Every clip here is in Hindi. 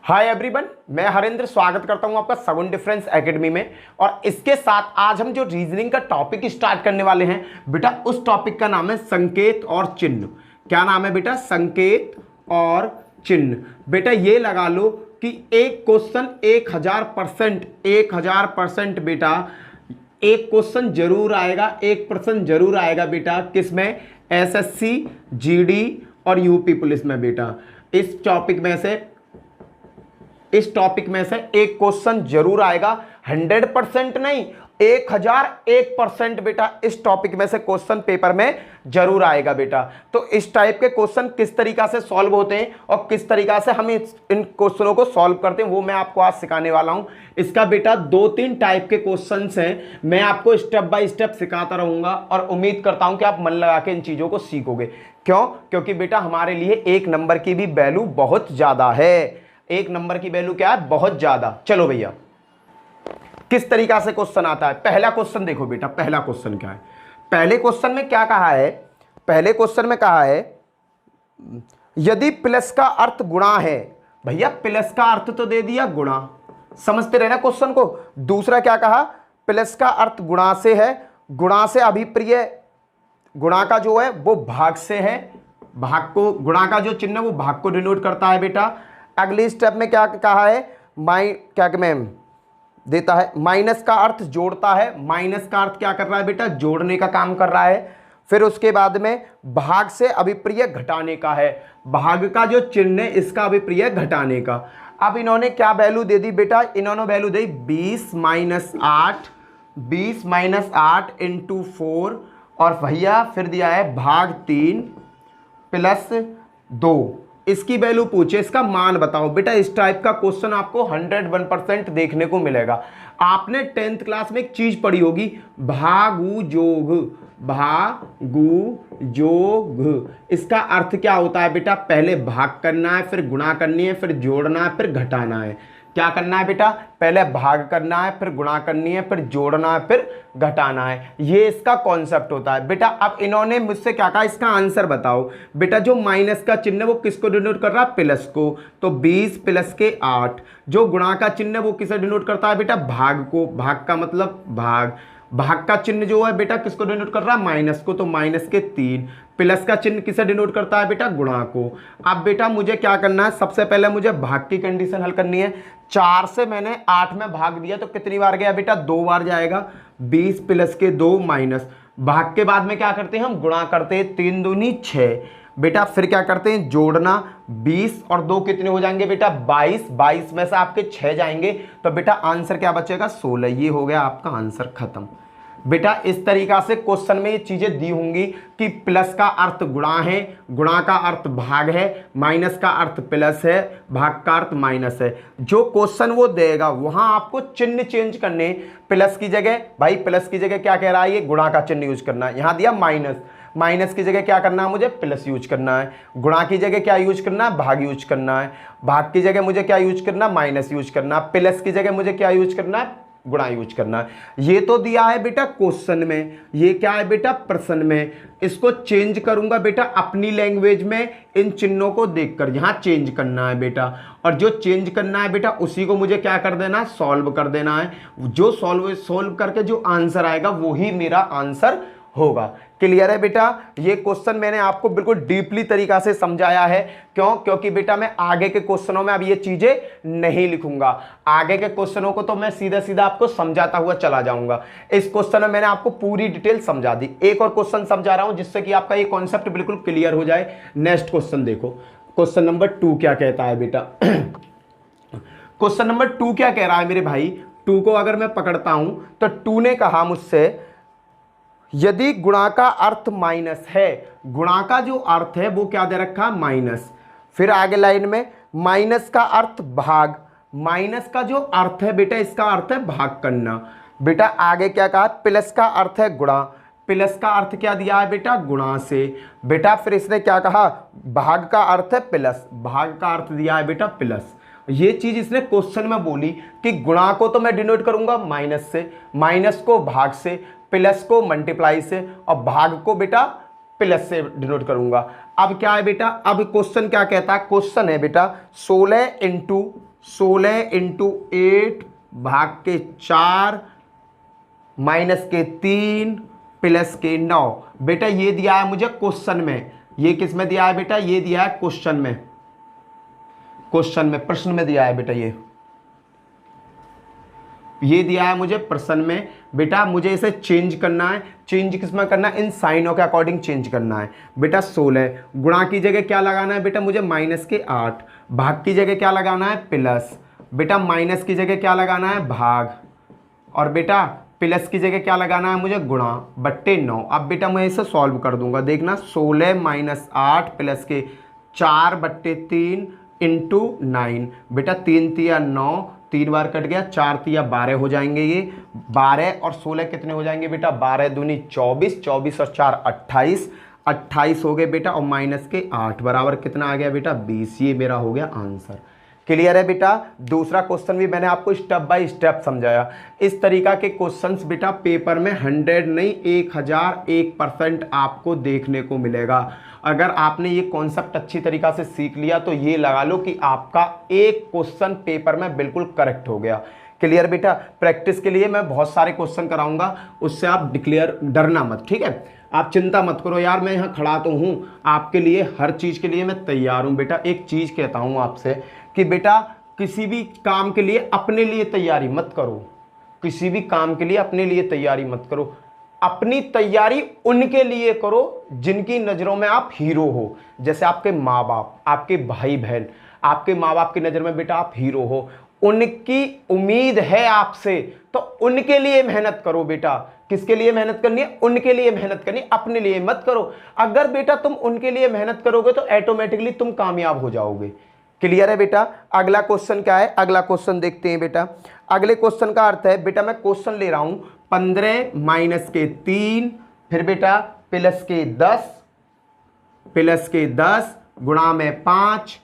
हाय एवरीवन, मैं हरेंद्र स्वागत करता हूं आपका सगुन डिफरेंस एकेडमी में। और इसके साथ आज हम जो रीजनिंग का टॉपिक स्टार्ट करने वाले हैं बेटा, उस टॉपिक का नाम है संकेत और चिन्ह। क्या नाम है बेटा? संकेत और चिन्ह। बेटा ये लगा लो कि एक क्वेश्चन 1000% बेटा एक क्वेश्चन जरूर आएगा, एक प्रश्न जरूर आएगा बेटा। किसमें? एसएससी, जीडी और यूपी पुलिस में बेटा। इस टॉपिक में से एक क्वेश्चन जरूर आएगा। 100% नहीं, 1001% बेटा इस टॉपिक में से क्वेश्चन पेपर में जरूर आएगा बेटा। तो इस टाइप के क्वेश्चन किस तरीका से सॉल्व होते हैं और किस तरीका से हम इन क्वेश्चनों को सॉल्व करते हैं वो मैं आपको आज सिखाने वाला हूं। इसका बेटा 2-3 टाइप के क्वेश्चंस हैं, मैं आपको स्टेप बाय स्टेप सिखाता रहूंगा और उम्मीद करता हूं कि आप मन लगा के इन चीजों को सीखोगे। क्यों? क्योंकि बेटा हमारे लिए 1 नंबर की भी वैल्यू बहुत ज्यादा है। 1 नंबर की वैल्यू क्या है? बहुत ज्यादा। चलो भैया, किस तरीका से क्वेश्चन आता है? पहला क्वेश्चन देखो बेटा, पहला क्वेश्चन क्या है? पहले क्वेश्चन में क्या कहा है? पहले क्वेश्चन में कहा है यदि प्लस का अर्थ गुणा है। भैया प्लस का अर्थ तो दे दिया गुणा, समझते रहना क्वेश्चन को। दूसरा क्या कहा? प्लस का अर्थ गुणा से है, गुणा से अभिप्रिय, गुणा का जो है वो भाग से है, भाग को, गुणा का जो चिन्ह है वो भाग को डिनोट करता है बेटा। अगली स्टेप में क्या कहा है? देता है माइनस का अर्थ जोड़ता है, माइनस का अर्थ क्या कर रहा है बेटा? जोड़ने का काम कर रहा है। फिर उसके बाद में भाग से अभिप्रिय घटाने का है, भाग का जो चिन्ह है इसका अभिप्रिय घटाने का। अब इन्होंने क्या वैल्यू दे दी बेटा? इन्होंने वैल्यू दी 20 माइनस 8 इंटू 4 और भैया फिर दिया है भाग 3 प्लस 2। इसकी वैल्यू पूछे, इसका मान बताओ बेटा। इस टाइप का क्वेश्चन आपको 101% देखने को मिलेगा। आपने 10th क्लास में एक चीज पढ़ी होगी, भागु जोग। भागु जोग, इसका अर्थ क्या होता है बेटा? पहले भाग करना है, फिर गुणा करनी है, फिर जोड़ना है, फिर घटाना है। क्या करना है बेटा? पहले भाग करना है, फिर गुणा करनी है, फिर जोड़ना है, फिर घटाना है। ये इसका कॉन्सेप्ट होता है बेटा। अब इन्होंने मुझसे क्या कहा? इसका आंसर बताओ बेटा। जो माइनस का चिन्ह है वो किसको डिनोट कर रहा है? प्लस को। तो 20 प्लस के 8। जो गुणा का चिन्ह है वो किसे डिनोट करता है बेटा? भाग को। भाग का मतलब भाग। भाग का चिन्ह जो है बेटा किसको डिनोट कर रहा है? माइनस को। तो माइनस के 3। प्लस का चिन्ह किसे डिनोट करता है बेटा? गुणा को। अब बेटा मुझे क्या करना है? सबसे पहले मुझे भाग की कंडीशन हल करनी है। 4 से मैंने 8 में भाग दिया तो कितनी बार गया बेटा? 2 बार जाएगा। 20 प्लस के 2 माइनस, भाग के बाद में क्या करते हैं हम? गुणा करते हैं। 3 दूनी 6 बेटा। फिर क्या करते हैं? जोड़ना। 20 और 2 कितने हो जाएंगे बेटा? 22। 22 में से आपके 6 जाएंगे तो बेटा आंसर क्या बचेगा? 16। ये हो गया आपका आंसर, खत्म बेटा। इस तरीका से क्वेश्चन में ये चीजें दी होंगी कि प्लस का अर्थ गुणा है, गुणा का अर्थ भाग है, माइनस का अर्थ प्लस है, भाग का अर्थ माइनस है। जो क्वेश्चन वो देगा वहां आपको चिन्ह चेंज करने। प्लस की जगह, भाई प्लस की जगह क्या कह रहा है? ये गुणा का चिन्ह यूज करना है। यहां दिया माइनस, माइनस की जगह क्या करना है मुझे? प्लस यूज करना है। गुणा की जगह क्या यूज करना है? भाग यूज करना है। भाग की जगह मुझे क्या यूज करना है? माइनस यूज करना है। प्लस की जगह मुझे क्या यूज करना है? गुणा यूज करना है। ये तो दिया है बेटा क्वेश्चन में, ये क्या है बेटा? प्रश्न में। इसको चेंज करूंगा बेटा अपनी लैंग्वेज में, इन चिन्हों को देखकर यहां चेंज करना है बेटा। और जो चेंज करना है बेटा उसी को मुझे क्या कर देना है? सॉल्व कर देना है। जो सॉल्व करके जो आंसर आएगा वही मेरा आंसर होगा। क्लियर है बेटा? ये क्वेश्चन मैंने आपको बिल्कुल डीपली तरीका से समझाया है। क्यों? क्योंकि बेटा मैं आगे के क्वेश्चनों में अब ये चीजें नहीं लिखूंगा। आगे के क्वेश्चनों को तो मैं सीधा सीधा आपको समझाता हुआ चला जाऊंगा। इस क्वेश्चन में मैंने आपको पूरी डिटेल समझा दी। एक और क्वेश्चन समझा रहा हूं जिससे कि आपका ये कॉन्सेप्ट बिल्कुल क्लियर हो जाए। नेक्स्ट क्वेश्चन देखो, क्वेश्चन नंबर 2 क्या कहता है बेटा? क्वेश्चन नंबर 2 क्या कह रहा है मेरे भाई? 2 को अगर मैं पकड़ता हूं तो 2 ने कहा मुझसे यदि गुणा का अर्थ माइनस है, गुणा का जो अर्थ है वो क्या दे रखा? माइनस। फिर आगे लाइन में माइनस का अर्थ भाग, माइनस का जो अर्थ है बेटा इसका अर्थ है भाग करना। बेटा आगे क्या कहा? प्लस का अर्थ है गुणा, प्लस का अर्थ क्या दिया है बेटा? गुणा से। बेटा फिर इसने क्या कहा? भाग का अर्थ है प्लस, भाग का अर्थ दिया है बेटा प्लस। ये चीज इसने क्वेश्चन में बोली कि गुणा को तो मैं डिनोट करूंगा माइनस से, माइनस को भाग से, प्लस को मल्टीप्लाई से और भाग को बेटा प्लस से डिनोट करूंगा। अब क्या है बेटा? अब क्वेश्चन क्या कहता है? क्वेश्चन है बेटा 16 इंटू 16 इंटू 8 भाग के 4 माइनस के 3 प्लस के 9। बेटा ये दिया है मुझे क्वेश्चन में, ये किस में दिया है बेटा, ये दिया है क्वेश्चन में, क्वेश्चन में प्रश्न में दिया है बेटा, ये दिया है मुझे प्रश्न में। बेटा मुझे इसे चेंज करना है, चेंज किस में करना है, इन साइनों के अकॉर्डिंग चेंज करना है। बेटा 16 गुणा की जगह क्या लगाना है बेटा मुझे माइनस के 8, भाग की जगह क्या लगाना है प्लस, बेटा माइनस की जगह क्या लगाना है भाग, और बेटा प्लस की जगह क्या लगाना है मुझे गुणा बट्टे 9। अब बेटा मैं इसे सॉल्व कर दूंगा, देखना 16 माइनस 8 प्लस के 4 बट्टे 3 इंटू 9। बेटा 3 तिया 9, 3 बार कट गया, 4 तिया 12 हो जाएंगे, ये 12 और 16 कितने हो जाएंगे बेटा, 12 दूनी 24, 24 और 4 28, 28 हो गए बेटा, और माइनस के 8 बराबर कितना आ गया बेटा 20। ये मेरा हो गया आंसर। क्लियर है बेटा। दूसरा क्वेश्चन भी मैंने आपको स्टेप बाय स्टेप समझाया। इस तरीका के क्वेश्चंस बेटा पेपर में 100 नहीं 1001% आपको देखने को मिलेगा। अगर आपने ये कॉन्सेप्ट अच्छी तरीका से सीख लिया तो ये लगा लो कि आपका एक क्वेश्चन पेपर में बिल्कुल करेक्ट हो गया। क्लियर बेटा। प्रैक्टिस के लिए मैं बहुत सारे क्वेश्चन कराऊंगा, उससे आप डिक्लेयर डरना मत, ठीक है। आप चिंता मत करो यार, मैं यहाँ खड़ा तो हूँ आपके लिए, हर चीज़ के लिए मैं तैयार हूँ बेटा। एक चीज़ कहता हूँ आपसे कि बेटा किसी भी काम के लिए अपने लिए तैयारी मत करो, किसी भी काम के लिए अपने लिए तैयारी मत करो, अपनी तैयारी उनके लिए करो जिनकी नज़रों में आप हीरो हो। जैसे आपके माँ बाप, आपके भाई बहन, आपके माँ बाप की नज़र में बेटा आप हीरो हो, उनकी उम्मीद है आपसे, तो उनके लिए मेहनत करो बेटा। किसके लिए मेहनत करनी है, उनके लिए मेहनत करनी है, अपने लिए मत करो। अगर बेटा तुम उनके लिए मेहनत करोगे तो ऑटोमेटिकली तुम कामयाब हो जाओगे। क्लियर है बेटा। अगला क्वेश्चन क्या है, अगला क्वेश्चन देखते हैं बेटा। अगले क्वेश्चन का अर्थ है बेटा, मैं क्वेश्चन ले रहा हूं 15 माइनस के 3 फिर बेटा प्लस के 10, प्लस के 10 गुणा में 5,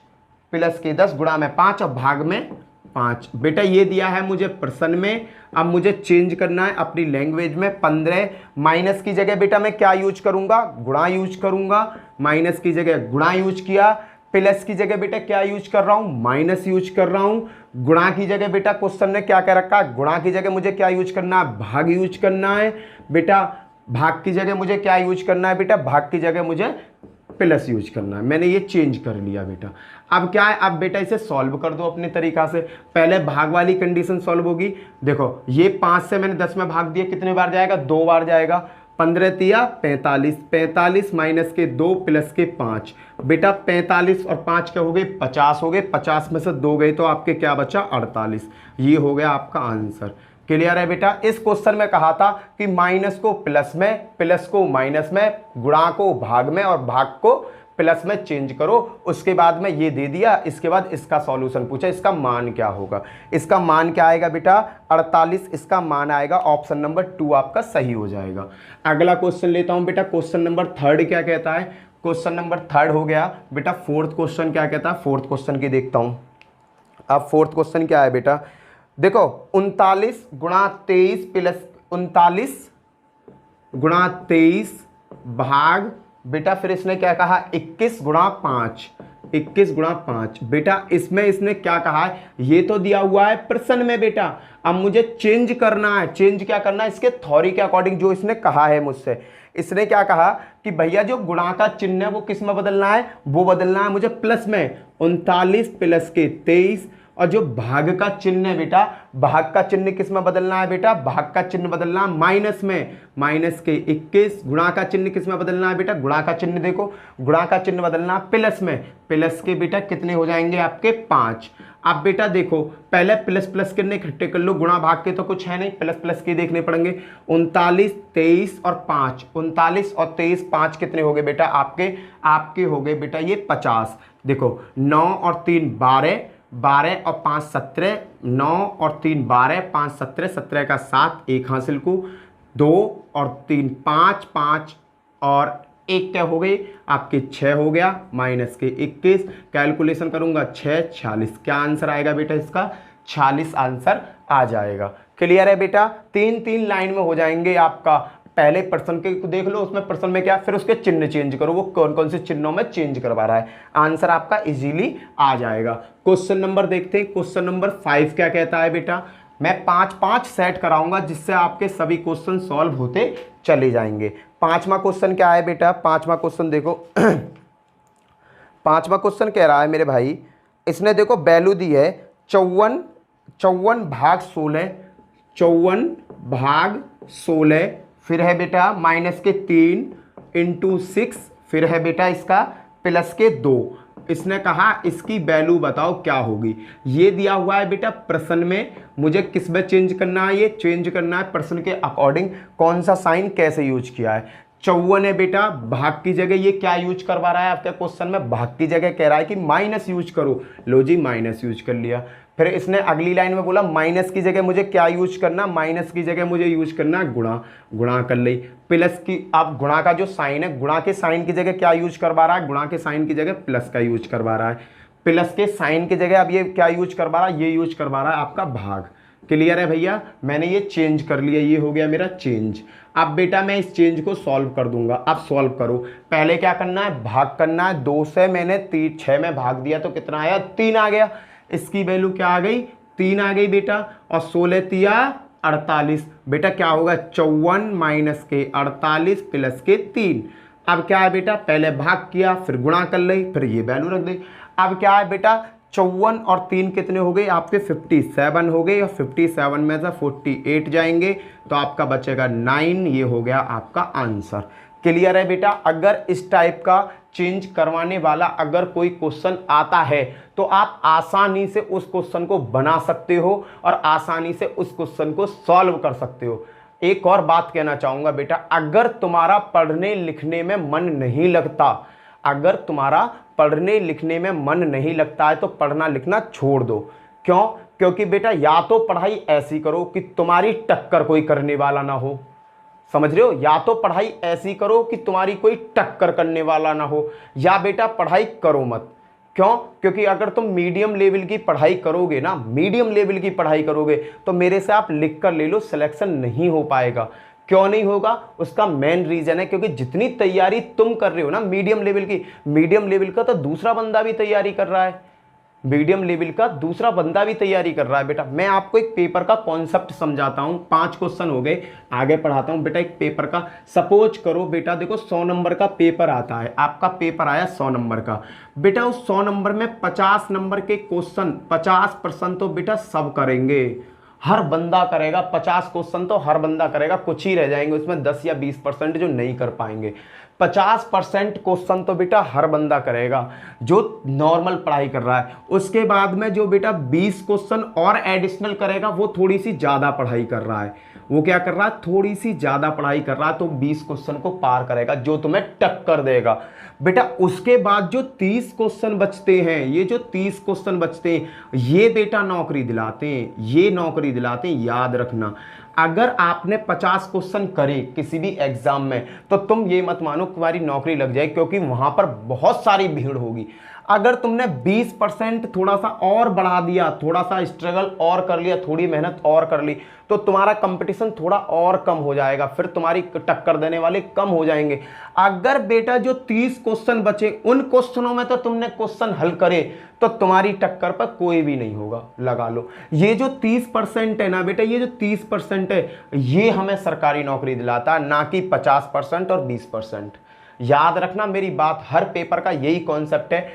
प्लस के 10 गुणा में 5 और भाग में 5। बेटा ये दिया है मुझे प्रश्न में, अब मुझे चेंज करना है अपनी लैंग्वेज में। 15 माइनस की जगह बेटा मैं क्या यूज करूंगा, गुणा यूज करूंगा, माइनस की जगह गुणा यूज किया, प्लस की जगह बेटा क्या यूज कर रहा हूं, माइनस यूज कर रहा हूं। गुणा की जगह बेटा क्वेश्चन ने क्या कह रखा है, गुणा की जगह मुझे क्या यूज करना है, भाग यूज करना है बेटा। भाग की जगह मुझे क्या यूज करना है बेटा, भाग की जगह मुझे प्लस यूज करना है। मैंने ये चेंज कर लिया बेटा। अब क्या है, अब बेटा इसे सॉल्व कर दो अपने तरीका से। पहले भाग वाली कंडीशन सॉल्व होगी। देखो ये 5 से मैंने 10 में भाग दिया, कितने बार जाएगा, 2 बार जाएगा। 15 तिया 45, 45 माइनस के 2 प्लस के 5। बेटा 45 और 5 क्या हो गए, 50 हो गए। 50 में से 2 गए तो आपके क्या बचा, 48। ये हो गया आपका आंसर। क्लियर है बेटा। इस क्वेश्चन में कहा था कि माइनस को प्लस में, प्लस को माइनस में, गुणा को भाग में और भाग को प्लस में चेंज करो। उसके बाद में ये दे दिया, इसके बाद इसका सॉल्यूशन पूछा, इसका मान क्या होगा। इसका मान क्या आएगा बेटा, 48 इसका मान आएगा। ऑप्शन नंबर 2 आपका सही हो जाएगा। अगला क्वेश्चन लेता हूं बेटा, क्वेश्चन नंबर 3 क्या कहता है। क्वेश्चन नंबर 3 हो गया बेटा। 4th क्वेश्चन क्या कहता है, 4th क्वेश्चन की देखता हूं। अब 4th क्वेश्चन क्या है बेटा, देखो 39 गुणा 23 प्लस 39 गुणा 23 भाग बेटा, फिर इसने क्या कहा 21 गुणा 5, 21 गुणा 5। बेटा इसमें इसने क्या कहा है, ये तो दिया हुआ है प्रश्न में बेटा। अब मुझे चेंज करना है। चेंज क्या करना है, इसके थ्योरी के अकॉर्डिंग जो इसने कहा है मुझसे। इसने क्या कहा कि भैया जो गुणा का चिन्ह है वो किस में बदलना है, वो बदलना है मुझे प्लस में। 39 प्लस के 23, और जो भाग का चिन्ह है बेटा, भाग का चिन्ह किस में बदलना है बेटा, भाग का चिन्ह बदलना है माइनस में। माइनस के 21। गुणा का चिन्ह किस में बदलना है बेटा, गुणा का चिन्ह देखो, गुणा का चिन्ह बदलना है प्लस में। प्लस के बेटा कितने हो जाएंगे आपके 5। अब बेटा देखो पहले प्लस प्लस कितने इकट्ठे कर लो, गुणा भाग के तो कुछ है नहीं, प्लस प्लस के देखने पड़ेंगे। 39 23 और 5, 39 और 23 5 कितने हो गए बेटा आपके हो गए बेटा ये 50। देखो 9 और 3 12, 12 और 5 17, 9 और 3 12, 5 17, 17 का 7, 1 हासिल को 2 और 3 5, 5 और 1 क्या हो गई आपके 6 हो गया, माइनस के 21। कैलकुलेशन करूंगा 6 46, क्या आंसर आएगा बेटा इसका 46 आंसर आ जाएगा। क्लियर है बेटा। 3 3 लाइन में हो जाएंगे आपका पहले पर्सन के को देख लो, उसमें पर्सन में क्या, फिर उसके चिन्ह चेंज करो, वो कौन कौन से चिन्हों में चेंज करवा रहा है, आंसर आपका इजीली आ जाएगा। क्वेश्चन नंबर देखते हैं, क्वेश्चन नंबर 5 क्या कहता है बेटा, मैं 5-5 सेट कराऊंगा जिससे आपके सभी क्वेश्चन सॉल्व होते चले जाएंगे। पांचवा क्वेश्चन क्या है बेटा, पांचवा क्वेश्चन देखो पांचवा क्वेश्चन कह रहा है मेरे भाई, इसने देखो वैल्यू दी है 54 भाग 16, 54 भाग 16, फिर है बेटा माइनस के 3 इंटू 6, फिर है बेटा इसका प्लस के 2। इसने कहा इसकी वैल्यू बताओ क्या होगी। ये दिया हुआ है बेटा प्रश्न में, मुझे किस में चेंज करना है, ये चेंज करना है प्रश्न के अकॉर्डिंग, कौन सा साइन कैसे यूज किया है। 54 है बेटा, भाग की जगह ये क्या यूज करवा रहा है आपके क्वेश्चन में, भाग की जगह कह रहा है कि माइनस यूज करो, लो जी माइनस यूज कर लिया। फिर इसने अगली लाइन में बोला माइनस की जगह मुझे क्या यूज करना, माइनस की जगह मुझे यूज करना गुणा, गुणा कर ली। प्लस की, अब गुणा का जो साइन है, गुणा के साइन की जगह क्या यूज करवा रहा है, गुणा के साइन की जगह प्लस का यूज करवा रहा है। प्लस के साइन की जगह अब ये क्या यूज करवा रहा है, ये यूज करवा रहा है आपका भाग। क्लियर है भैया, मैंने ये चेंज कर लिया, ये हो गया मेरा चेंज। अब बेटा मैं इस चेंज को सॉल्व कर दूंगा। अब सॉल्व करो, पहले क्या करना है, भाग करना है। 2 से मैंने 6 में भाग दिया तो कितना आया, 3 आ गया। इसकी वैल्यू क्या आ गई, 3 आ गई बेटा, और 16 तिया 48, बेटा क्या होगा 54 माइनस के 48 प्लस के 3। अब क्या है बेटा, पहले भाग किया फिर गुणा कर ली, फिर ये वैल्यू रख दी। अब क्या है बेटा, 54 और 3 कितने हो गए आपके 57 हो गए, और 57 में से 48 जाएंगे तो आपका बचेगा 9, ये हो गया आपका आंसर। क्लियर है बेटा। अगर इस टाइप का चेंज करवाने वाला अगर कोई क्वेश्चन आता है तो आप आसानी से उस क्वेश्चन को बना सकते हो और आसानी से उस क्वेश्चन को सॉल्व कर सकते हो। एक और बात कहना चाहूंगा बेटा, अगर तुम्हारा पढ़ने लिखने में मन नहीं लगता, अगर तुम्हारा पढ़ने लिखने में मन नहीं लगता है तो पढ़ना लिखना छोड़ दो। क्यों? क्योंकि बेटा या तो पढ़ाई ऐसी करो कि तुम्हारी टक्कर कोई करने वाला ना हो, समझ रहे हो, या तो पढ़ाई ऐसी करो कि तुम्हारी कोई टक्कर करने वाला ना हो, या बेटा पढ़ाई करो मत। क्यों? क्योंकि अगर तुम मीडियम लेवल की पढ़ाई करोगे ना, मीडियम लेवल की पढ़ाई करोगे तो मेरे से आप लिख कर ले लो, सिलेक्शन नहीं हो पाएगा। क्यों नहीं होगा? उसका मेन रीजन है क्योंकि जितनी तैयारी तुम कर रहे हो ना मीडियम लेवल की, मीडियम लेवल का तो दूसरा बंदा भी तैयारी कर रहा है, मीडियम लेवल का दूसरा बंदा भी तैयारी कर रहा है। बेटा मैं आपको एक पेपर का कॉन्सेप्ट समझाता हूं, 5 क्वेश्चन हो गए, आगे पढ़ाता हूं बेटा। एक पेपर का सपोज करो बेटा, देखो 100 नंबर का पेपर आता है, आपका पेपर आया 100 नंबर का। बेटा उस 100 नंबर में 50 नंबर के क्वेश्चन, 50% तो बेटा सब करेंगे, हर बंदा करेगा, 50 क्वेश्चन तो हर बंदा करेगा, कुछ ही रह जाएंगे उसमें 10 या 20% जो नहीं कर पाएंगे। 50% क्वेश्चन तो बेटा हर बंदा करेगा जो नॉर्मल पढ़ाई कर रहा है। उसके बाद में जो बेटा 20 क्वेश्चन और एडिशनल करेगा वो थोड़ी सी ज़्यादा पढ़ाई कर रहा है, वो क्या कर रहा है, थोड़ी सी ज़्यादा पढ़ाई कर रहा है, तो 20 क्वेश्चन को पार करेगा जो तुम्हें टक्कर देगा। बेटा उसके बाद जो 30 क्वेश्चन बचते हैं, ये जो 30 क्वेश्चन बचते हैं ये बेटा नौकरी दिलाते हैं, ये नौकरी दिलाते हैं, याद रखना। अगर आपने 50 क्वेश्चन करे किसी भी एग्जाम में तो तुम ये मत मानो तुम्हारी नौकरी लग जाए, क्योंकि वहां पर बहुत सारी भीड़ होगी। अगर तुमने 20% थोड़ा सा और बढ़ा दिया, थोड़ा सा स्ट्रगल और कर लिया, थोड़ी मेहनत और कर ली, तो तुम्हारा कंपटीशन थोड़ा और कम हो जाएगा, फिर तुम्हारी टक्कर देने वाले कम हो जाएंगे। अगर बेटा जो 30 क्वेश्चन बचे उन क्वेश्चनों में तो तुमने क्वेश्चन हल करे तो तुम्हारी टक्कर पर कोई भी नहीं होगा, लगा लो। ये जो 30% है ना बेटा, ये जो 30% है ये हमें सरकारी नौकरी दिलाता है, ना कि 50% और 20%। याद रखना मेरी बात, हर पेपर का यही कॉन्सेप्ट है।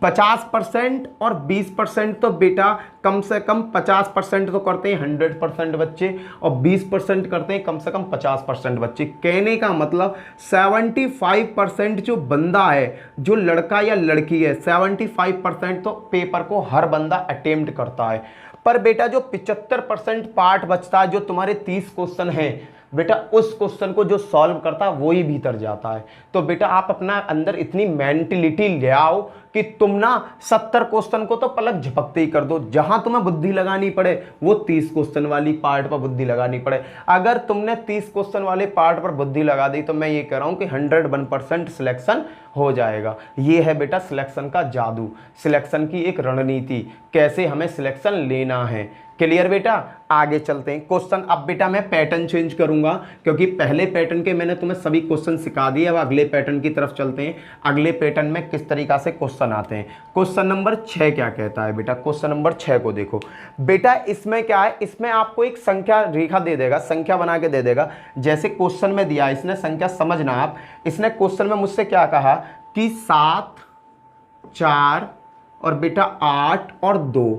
50% और 20% तो बेटा कम से कम 50% तो करते हैं 100% बच्चे, और 20% करते हैं कम से कम 50% बच्चे। कहने का मतलब 75% जो बंदा है, जो लड़का या लड़की है, 75% तो पेपर को हर बंदा अटेम्प्ट करता है। पर बेटा जो 75% पार्ट बचता है, जो तुम्हारे 30 क्वेश्चन हैं बेटा, उस क्वेश्चन को जो सॉल्व करता है वही भीतर जाता है। तो बेटा आप अपना अंदर इतनी मेंटलिटी ले आओ कि तुम ना 70 क्वेश्चन को तो पलक झपकते ही कर दो, जहां तुम्हें बुद्धि लगानी पड़े वो 30 क्वेश्चन वाली पार्ट पर बुद्धि लगानी पड़े। अगर तुमने 30 क्वेश्चन वाले पार्ट पर बुद्धि लगा दी तो मैं ये कह रहा हूं कि 101% सिलेक्शन हो जाएगा। ये है बेटा सिलेक्शन का जादू, सिलेक्शन की एक रणनीति, कैसे हमें सिलेक्शन लेना है। क्लियर बेटा? आगे चलते हैं क्वेश्चन। अब बेटा मैं पैटर्न चेंज करूंगा क्योंकि पहले पैटर्न के मैंने तुम्हें सभी क्वेश्चन सिखा दिए। अब अगले पैटर्न की तरफ चलते हैं, अगले पैटर्न में किस तरीका से क्वेश्चन आते हैं। क्वेश्चन नंबर 6 क्या कहता है बेटा? क्वेश्चन नंबर 6 को देखो बेटा, इसमें क्या है, इसमें आपको एक संख्या रेखा दे देगा, संख्या बना के दे देगा। जैसे क्वेश्चन में दिया, इसने संख्या समझना आप, इसने क्वेश्चन में मुझसे क्या कहा कि 7, 4 और बेटा 8 और 2,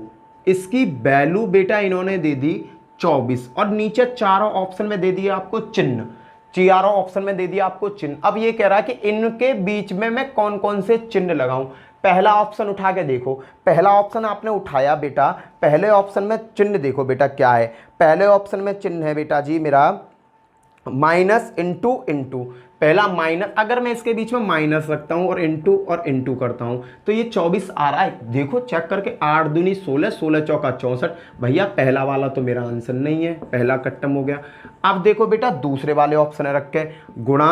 इसकी वैल्यू बेटा इन्होंने दे दी 24 और नीचे चारों ऑप्शन में दे दिया आपको चिन्ह, चारों ऑप्शन में दे दिया आपको चिन्ह। अब ये कह रहा है कि इनके बीच में मैं कौन कौन से चिन्ह लगाऊं। पहला ऑप्शन उठा के देखो, पहला ऑप्शन आपने उठाया बेटा, पहले ऑप्शन में चिन्ह देखो बेटा क्या है। पहले ऑप्शन में चिन्ह है बेटा जी मेरा माइनस इंटू इंटू, पहला माइनस, अगर मैं इसके बीच में माइनस रखता हूं और इंटू करता हूं तो ये 24 आ रहा है। देखो चेक करके, 8 दूनी 16, 16 चौका 64। भैया पहला वाला तो मेरा आंसर नहीं है, पहला खत्म हो गया। अब देखो बेटा दूसरे वाले ऑप्शन रख के गुणा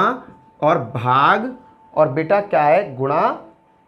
और भाग, और बेटा क्या है गुणा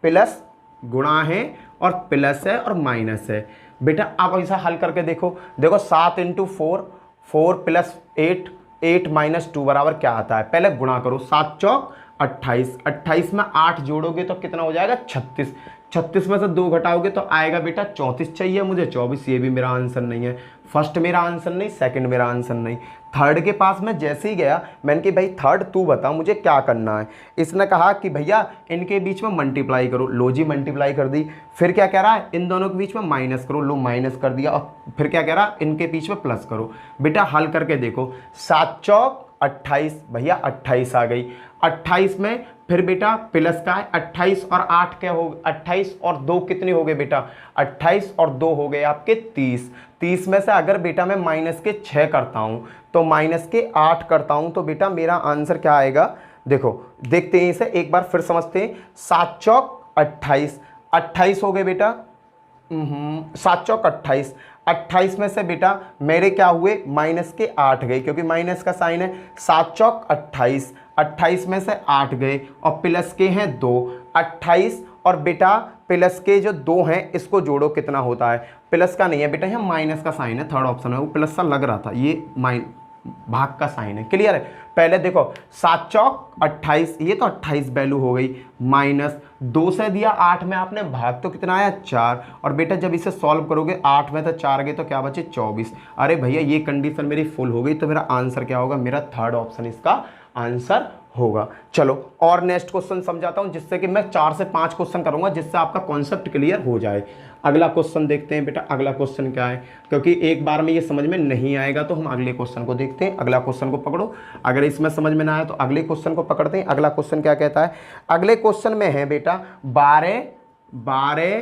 प्लस, गुणा है और प्लस है और माइनस है। बेटा आप ऐसा हल करके देखो, देखो 7 इंटू 4, 4 प्लस 8, 8 माइनस 2 बराबर क्या आता है, पहले गुणा करो, 7 चौक 28, 28 में 8 जोड़ोगे तो कितना हो जाएगा 36, 36 में से 2 घटाओगे तो आएगा बेटा 34। चाहिए मुझे 24, ये भी मेरा आंसर नहीं है। फर्स्ट मेरा आंसर नहीं, सेकंड मेरा आंसर नहीं। थर्ड के पास मैं जैसे ही गया, मैंने कि भाई थर्ड तू बता मुझे क्या करना है। इसने कहा कि भैया इनके बीच में मल्टीप्लाई करो, लो जी मल्टीप्लाई कर दी। फिर क्या कह रहा है, इन दोनों के बीच में माइनस करो, लो माइनस कर दिया। और फिर क्या कह रहा है, इनके बीच में प्लस करो। बेटा हल करके देखो, 7 चौक 28, भैया 28 आ गई। 28 में फिर बेटा प्लस का है, 28 और 8 क्या हो, 28 और 2 कितने हो गए बेटा, 28 और 2 हो गए आपके 30। 30 में से अगर बेटा मैं माइनस के 6 करता हूं तो माइनस के 8 करता हूं तो बेटा मेरा आंसर क्या आएगा। देखो देखते हैं इसे एक बार फिर समझते हैं। 7 चौक 28, 28 हो गए बेटा, 7 चौक 28, 28 में से बेटा मेरे क्या हुए माइनस के 8 गए क्योंकि माइनस का साइन है। 7 चौक 28, 28 में से 8 गए और प्लस के हैं 2, 28 और बेटा प्लस के जो 2 हैं इसको जोड़ो कितना होता है, प्लस का नहीं है बेटा यहाँ माइनस का साइन है, थर्ड ऑप्शन है, वो प्लस सा लग रहा था, ये भाग का साइन है। क्लियर है? पहले देखो 7 चौक 28, ये तो 28 वैल्यू हो गई, माइनस 2 से दिया 8 में आपने भाग तो कितना आया 4, और बेटा जब इसे सॉल्व करोगे 8 में तो 4 गए तो क्या बचे 24। अरे भैया ये कंडीशन मेरी फुल हो गई तो मेरा आंसर क्या होगा, मेरा थर्ड ऑप्शन इसका आंसर होगा। चलो और नेक्स्ट क्वेश्चन समझाता हूं जिससे कि मैं 4 से 5 क्वेश्चन करूंगा जिससे आपका कॉन्सेप्ट क्लियर हो जाए। अगला क्वेश्चन देखते हैं बेटा, अगला क्वेश्चन क्या है, क्योंकि एक बार में ये समझ में नहीं आएगा तो हम अगले क्वेश्चन को देखते हैं। अगला क्वेश्चन को पकड़ो, अगर इसमें समझ में ना आए तो अगले क्वेश्चन को पकड़ते हैं। अगला क्वेश्चन क्या कहता है, अगले क्वेश्चन में है बेटा 12, 12,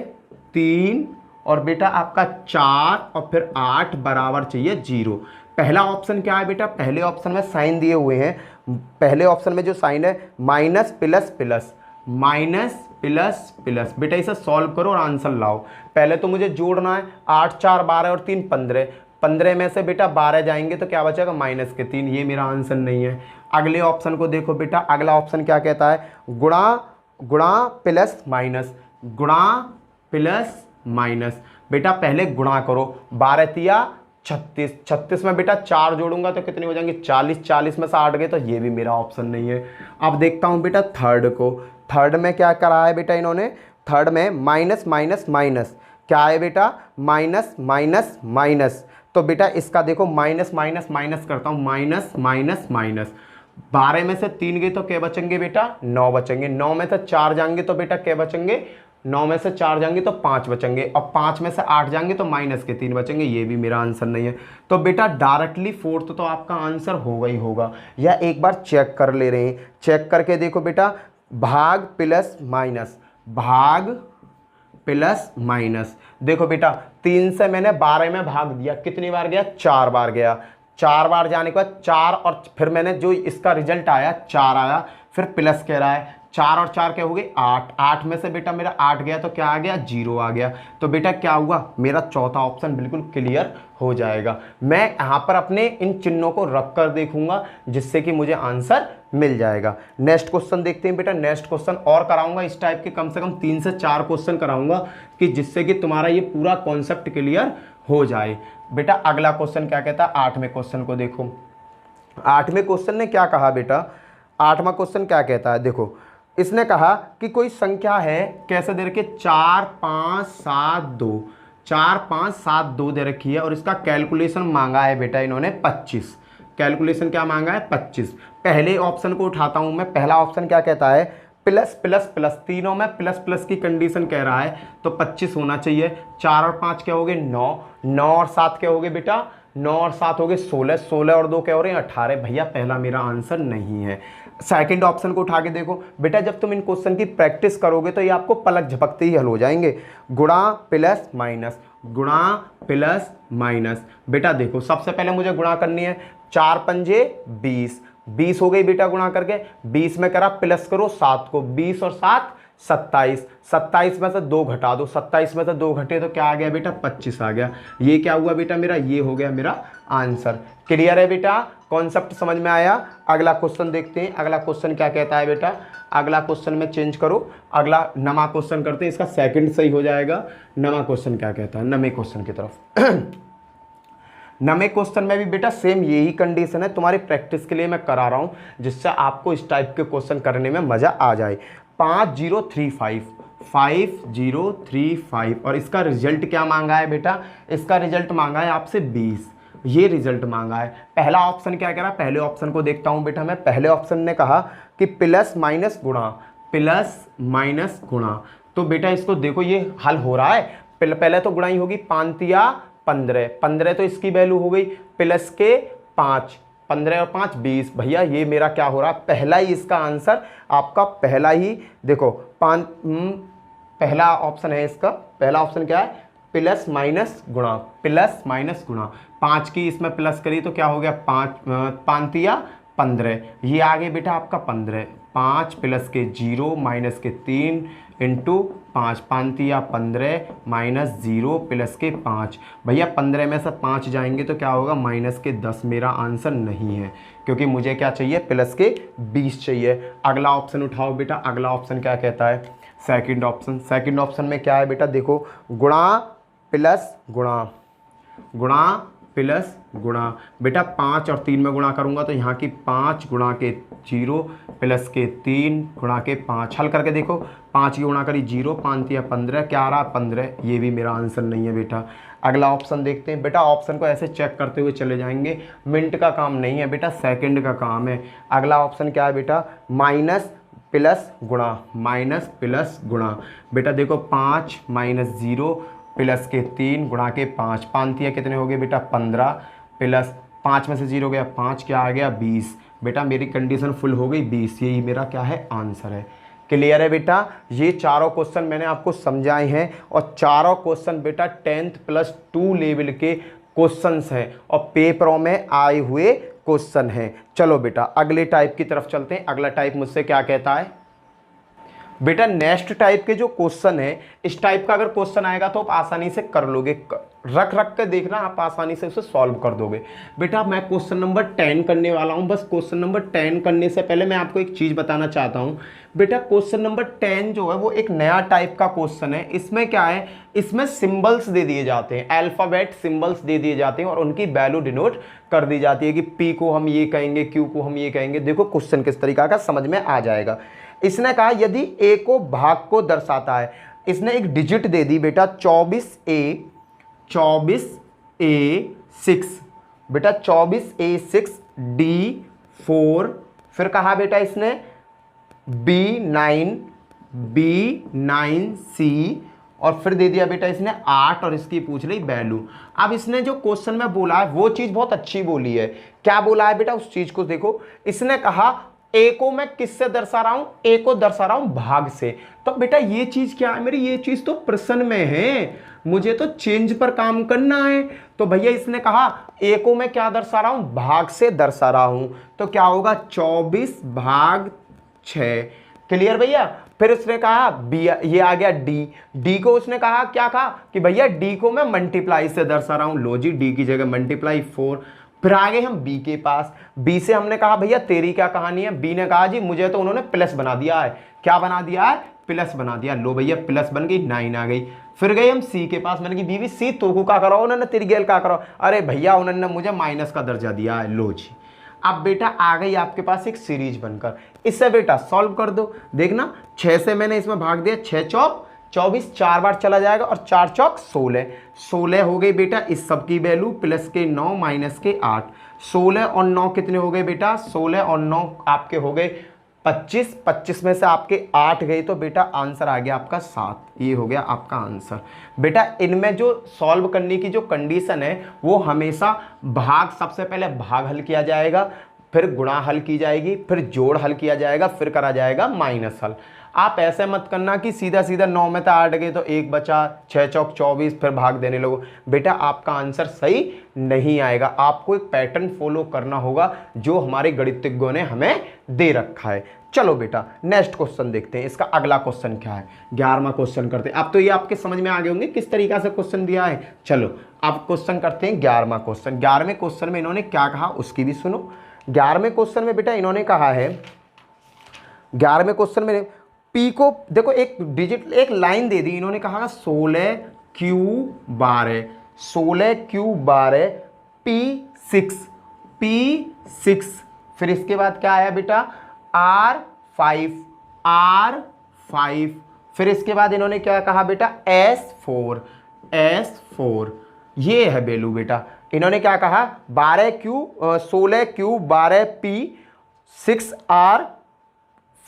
3 और बेटा आपका 4 और फिर 8 बराबर चाहिए 0। पहला ऑप्शन क्या है बेटा, पहले ऑप्शन में साइन दिए हुए हैं, पहले ऑप्शन में जो साइन है minus plus plus, minus plus plus. बेटा इसे सॉल्व करो और आंसर लाओ। पहले तो मुझे जोड़ना है, 8 4 12 और 3 15, 15 में से बेटा 12 जाएंगे तो क्या बचेगा माइनस के 3, ये मेरा आंसर नहीं है। अगले ऑप्शन को देखो बेटा, अगला ऑप्शन क्या कहता है, गुणा, गुणा प्लस माइनस, गुणा प्लस माइनस। बेटा पहले गुणा करो, 12 तिया 36, 36 में बेटा 4 जोड़ूंगा तो कितने हो जाएंगे 40, 40 में से 8 गए तो ये भी मेरा ऑप्शन नहीं है। अब देखता हूं बेटा थर्ड को, थर्ड में क्या करा है बेटा इन्होंने, थर्ड में माइनस माइनस माइनस, क्या है बेटा माइनस माइनस माइनस। तो बेटा इसका देखो माइनस माइनस माइनस करता हूं, माइनस माइनस माइनस, 12 में से 3 गए तो क्या बचेंगे बेटा 9 बचेंगे, 9 में से 4 जाएंगे तो बेटा क्या बचेंगे, 9 में से 4 जाएंगे तो 5 बचेंगे, और 5 में से 8 जाएंगे तो माइनस के 3 बचेंगे, ये भी मेरा आंसर नहीं है। तो बेटा डायरेक्टली फोर्थ तो आपका आंसर होगा ही होगा। या एक बार चेक कर ले रहे हैं, चेक करके देखो बेटा, भाग प्लस माइनस, भाग प्लस माइनस। देखो बेटा 3 से मैंने 12 में भाग दिया, कितनी बार गया 4 बार गया, 4 बार जाने के बाद 4 और फिर मैंने जो इसका रिजल्ट आया 4 आया, फिर प्लस कह रहा है 4 और 4 क्या हो गए 8, 8 में से बेटा मेरा 8 गया तो क्या आ गया 0 आ गया। तो बेटा क्या हुआ मेरा चौथा ऑप्शन बिल्कुल क्लियर हो जाएगा। मैं यहाँ पर अपने इन चिन्हों को रख कर देखूंगा जिससे कि मुझे आंसर मिल जाएगा। नेक्स्ट क्वेश्चन देखते हैं बेटा। नेक्स्ट क्वेश्चन और कराऊंगा इस टाइप के कम से कम 3 से 4 क्वेश्चन कराऊंगा कि जिससे कि तुम्हारा ये पूरा कॉन्सेप्ट क्लियर हो जाए। बेटा अगला क्वेश्चन क्या कहता है, 8वें क्वेश्चन को देखो। 8वें क्वेश्चन ने क्या कहा बेटा, 8वां क्वेश्चन क्या कहता है देखो। इसने कहा कि कोई संख्या है, कैसे दे रखी है 4 5 7 2, 4 5 7 2 दे रखी है और इसका कैलकुलेशन मांगा है बेटा इन्होंने 25। कैलकुलेशन क्या मांगा है 25। पहले ऑप्शन को उठाता हूं मैं। पहला ऑप्शन क्या कहता है प्लस प्लस प्लस, तीनों में प्लस प्लस की कंडीशन कह रहा है तो 25 होना चाहिए। 4 और 5 क्या हो गए 9, 9 और 7 क्या हो गए बेटा 9 और 7 हो गए 16, 16 और 2 क्या हो रहे हैं 18। भैया पहला मेरा आंसर नहीं है। सेकंड ऑप्शन को उठा के देखो बेटा। जब तुम इन क्वेश्चन की प्रैक्टिस करोगे तो ये आपको पलक झपकते ही हल हो जाएंगे। गुणा प्लस माइनस, गुणा प्लस माइनस। बेटा देखो सबसे पहले मुझे गुणा करनी है। 4 पंजे 20, 20 हो गई बेटा गुणा करके। 20 में करा प्लस करो 7 को, 20 और 7 27, 27 में से 2 घटा दो, 27 में से 2 घटे तो क्या आ गया बेटा 25 आ गया। ये क्या हुआ बेटा मेरा, ये हो गया मेरा आंसर। क्लियर है बेटा, कॉन्सेप्ट समझ में आया। अगला क्वेश्चन देखते हैं। अगला क्वेश्चन क्या कहता है बेटा। अगला क्वेश्चन में चेंज करो, अगला नमा क्वेश्चन करते हैं, इसका सेकंड सही हो जाएगा। नमा क्वेश्चन क्या कहता है, नवे क्वेश्चन की तरफ। नवे क्वेश्चन में भी बेटा सेम यही कंडीशन है। तुम्हारी प्रैक्टिस के लिए मैं करा रहा हूं जिससे आपको इस टाइप के क्वेश्चन करने में मजा आ जाए। 5035, 5035 और इसका रिजल्ट क्या मांगा है बेटा, इसका रिजल्ट मांगा है आपसे 20। ये रिजल्ट मांगा है। पहला ऑप्शन क्या कह रहा है, पहले ऑप्शन को देखता हूं बेटा मैं। पहले ऑप्शन ने कहा कि प्लस माइनस गुणा, प्लस माइनस गुणा। तो बेटा इसको देखो ये हल हो रहा है। पहले तो गुणा ही होगी, 5 15, 15 तो इसकी वैल्यू हो गई प्लस के 5, 15 और 5 20। भैया ये मेरा क्या हो रहा है, पहला ही इसका आंसर आपका पहला ही देखो पहला ऑप्शन है इसका। पहला ऑप्शन क्या है प्लस माइनस गुणा, प्लस माइनस गुणा। 5 की इसमें प्लस करी तो क्या हो गया 5 या 15, ये आ गए बेटा आपका 15। 5 प्लस के 0 माइनस के 3 इंटू 5, 5 या 15 माइनस 0 प्लस के 5। भैया 15 में से 5 जाएंगे तो क्या होगा माइनस के 10। मेरा आंसर नहीं है क्योंकि मुझे क्या चाहिए प्लस के 20 चाहिए। अगला ऑप्शन उठाओ बेटा। अगला ऑप्शन क्या कहता है, सेकंड ऑप्शन। सेकंड ऑप्शन में क्या है बेटा देखो, गुणा प्लस गुणा, गुणा प्लस गुणा। बेटा 5 और 3 में गुणा करूंगा तो यहाँ की 5 गुणा के 0 प्लस के 3 गुणा के 5। हल करके देखो 5 की गुणा करी 0, 5 या 15, क्या आ रहा 15। ये भी मेरा आंसर नहीं है बेटा। अगला ऑप्शन देखते हैं बेटा। ऑप्शन को ऐसे चेक करते हुए चले जाएंगे, मिनट का काम नहीं है बेटा, सेकंड का काम है। अगला ऑप्शन क्या है बेटा, माइनस प्लस गुणा, माइनस प्लस गुणा। बेटा देखो 5 माइनस 0 प्लस के 3 गुणा के 5, 5 या कितने हो गए बेटा 15 प्लस 5 में से 0 गया 5, क्या आ गया 20। बेटा मेरी कंडीशन फुल हो गई 20। यही मेरा क्या है आंसर है। क्लियर है बेटा। ये चारों क्वेश्चन मैंने आपको समझाए हैं और चारों क्वेश्चन बेटा 10th प्लस 2 लेवल के क्वेश्चंस हैं और पेपरों में आए हुए क्वेश्चन हैं। चलो बेटा अगले टाइप की तरफ चलते हैं। अगला टाइप मुझसे क्या कहता है बेटा, नेक्स्ट टाइप के जो क्वेश्चन है, इस टाइप का अगर क्वेश्चन आएगा तो आप आसानी से कर लोगे, रख रख के देखना, आप आसानी से उसे सॉल्व कर दोगे। बेटा मैं क्वेश्चन नंबर 10 करने वाला हूं। बस क्वेश्चन नंबर 10 करने से पहले मैं आपको एक चीज़ बताना चाहता हूं। बेटा क्वेश्चन नंबर 10 जो है वो एक नया टाइप का क्वेश्चन है। इसमें क्या है, इसमें सिंबल्स दे दिए जाते हैं, अल्फ़ाबेट सिंबल्स दे दिए जाते हैं और उनकी वैल्यू डिनोट कर दी जाती है कि पी को हम ये कहेंगे, क्यू को हम ये कहेंगे। देखो क्वेश्चन किस तरीका का समझ में आ जाएगा। इसने कहा यदि ए को भाग को दर्शाता है, इसने एक डिजिट दे दी बेटा 24A 6 बेटा 24A6 D4, फिर कहा बेटा इसने B9C और फिर दे दिया बेटा इसने 8 और इसकी पूछ रही वैल्यू। अब इसने जो क्वेश्चन में बोला है वो चीज बहुत अच्छी बोली है। क्या बोला है बेटा, उस चीज को देखो। इसने कहा ए को मैं किससे दर्शा रहा हूं, ए को दर्शा रहा हूं भाग से। तो बेटा ये चीज क्या है मेरी, ये चीज तो प्रश्न में है, मुझे तो चेंज पर काम करना है। तो भैया इसने कहा ए को मैं क्या दर्शा रहा हूं, भाग से दर्शा रहा हूं। तो क्या होगा 24/6। क्लियर भैया। फिर उसने कहा बी, ये आ गया डी, डी को उसने कहा क्या कहा कि भैया डी को मैं मल्टीप्लाई से दर्शा रहा हूं, लो जी डी की जगह मल्टीप्लाई 4। फिर आगे हम बी के पास, बी से हमने कहा भैया तेरी क्या कहानी है, बी ने कहा जी मुझे तो उन्होंने प्लस बना दिया है, क्या बना दिया है, प्लस बना दिया, लो भैया प्लस बन गई, 9 आ गई। फिर गए हम सी के पास, मैंने कि बीवी सी तो को क्या करो उन्होंने, तेरी गेल क्या करो, अरे भैया उन्होंने मुझे माइनस का दर्जा दिया है, लो जी। अब बेटा आ गई आपके पास एक सीरीज बनकर, इससे बेटा सॉल्व कर दो, देखना 6 से मैंने इसमें भाग दिया, 6 चौक 24, 4 बार चला जाएगा और 4 चौक 16, 16 हो गई बेटा इस सब की वैल्यू, प्लस के 9 माइनस के 8, 16 और 9 कितने हो गए बेटा, 16 और 9 आपके हो गए 25, 25 में से आपके 8 गई तो बेटा आंसर आ गया आपका 7, ये हो गया आपका आंसर। बेटा इनमें जो सॉल्व करने की जो कंडीशन है वो हमेशा भाग, सबसे पहले भाग हल किया जाएगा, फिर गुणा हल की जाएगी, फिर जोड़ हल किया जाएगा, फिर करा जाएगा माइनस हल। आप ऐसे मत करना कि सीधा सीधा 9 में तो 8 गए तो 1 बचा, 6 चौक 24 फिर भाग देने लगो, बेटा आपका आंसर सही नहीं आएगा। आपको एक पैटर्न फॉलो करना होगा जो हमारे गणितज्ञों ने हमें दे रखा है। चलो बेटा नेक्स्ट क्वेश्चन देखते हैं, इसका अगला क्वेश्चन क्या है, 11वां क्वेश्चन करते हैं। अब तो ये आपके समझ में आ गए होंगे किस तरीका से क्वेश्चन दिया है। चलो अब क्वेश्चन करते हैं 11वां क्वेश्चन। 11वें क्वेश्चन में इन्होंने क्या कहा उसकी भी सुनो। 11वें क्वेश्चन में बेटा इन्होंने कहा है, 11वें क्वेश्चन में पी को देखो एक डिजिट एक लाइन दे दी, इन्होंने कहा 16Q12, 16Q12 P6, P6, फिर इसके बाद क्या आया बेटा R5, R5, फिर इसके बाद इन्होंने क्या कहा बेटा S4, S4, ये है वैल्यू बेटा। इन्होंने क्या कहा 16Q12 P6R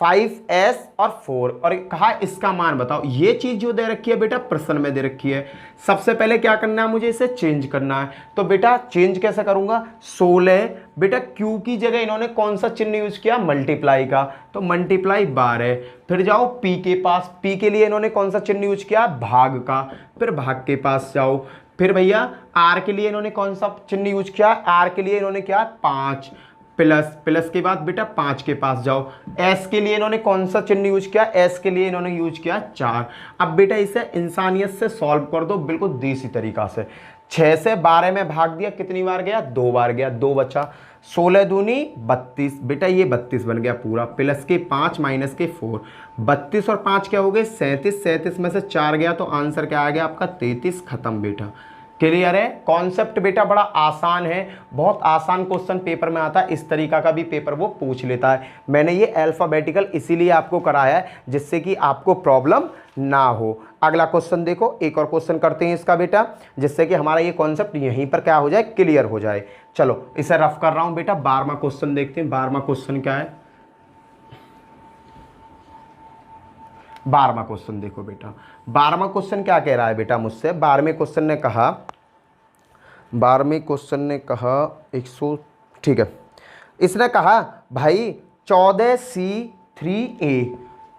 5S और 4, और कहा इसका मान बताओ। ये चीज जो दे रखी है बेटा प्रश्न में दे रखी है, सबसे पहले क्या करना है मुझे इसे चेंज करना है। तो बेटा चेंज कैसे करूंगा, 16 बेटा Q की जगह इन्होंने कौन सा चिन्ह यूज किया, मल्टीप्लाई का, तो मल्टीप्लाई 12। फिर जाओ P के पास, P के लिए इन्होंने कौन सा चिन्ह यूज किया, भाग का, फिर भाग के पास जाओ। फिर भैया R के लिए इन्होंने कौन सा चिन्ह यूज किया, R के लिए इन्होंने किया 5, प्लस, प्लस के बाद बेटा 5 के पास जाओ। S के लिए इन्होंने कौन सा चिन्ह यूज किया, S के लिए इन्होंने यूज किया 4। अब बेटा इसे इंसानियत से सॉल्व कर दो बिल्कुल देसी तरीका से। 6 से 12 में भाग दिया, कितनी बार गया, 2 बार गया, 2 बचा, 16 दूनी 32, बेटा ये 32 बन गया पूरा, प्लस के 5 माइनस के 4, 32 और 5 क्या हो गए 37, 37 में से 4 गया तो आंसर क्या आ गया आपका 33, खत्म बेटा। क्लियर है, कॉन्सेप्ट बेटा बड़ा आसान है, बहुत आसान क्वेश्चन पेपर में आता है, इस तरीका का भी पेपर वो पूछ लेता है। मैंने ये अल्फाबेटिकल इसीलिए आपको कराया है जिससे कि आपको प्रॉब्लम ना हो। अगला क्वेश्चन देखो, एक और क्वेश्चन करते हैं इसका बेटा, जिससे कि हमारा ये कॉन्सेप्ट यहीं पर क्या हो जाए, क्लियर हो जाए। चलो इसे रफ कर रहा हूं बेटा, 12वां क्वेश्चन देखते हैं। 12वां क्वेश्चन क्या है, 12वां क्वेश्चन देखो बेटा। 12वां क्वेश्चन क्या कह रहा है बेटा मुझसे, 12वें क्वेश्चन ने कहा, 12वें क्वेश्चन ने कहा 100, ठीक है, इसने कहा भाई 14C3A,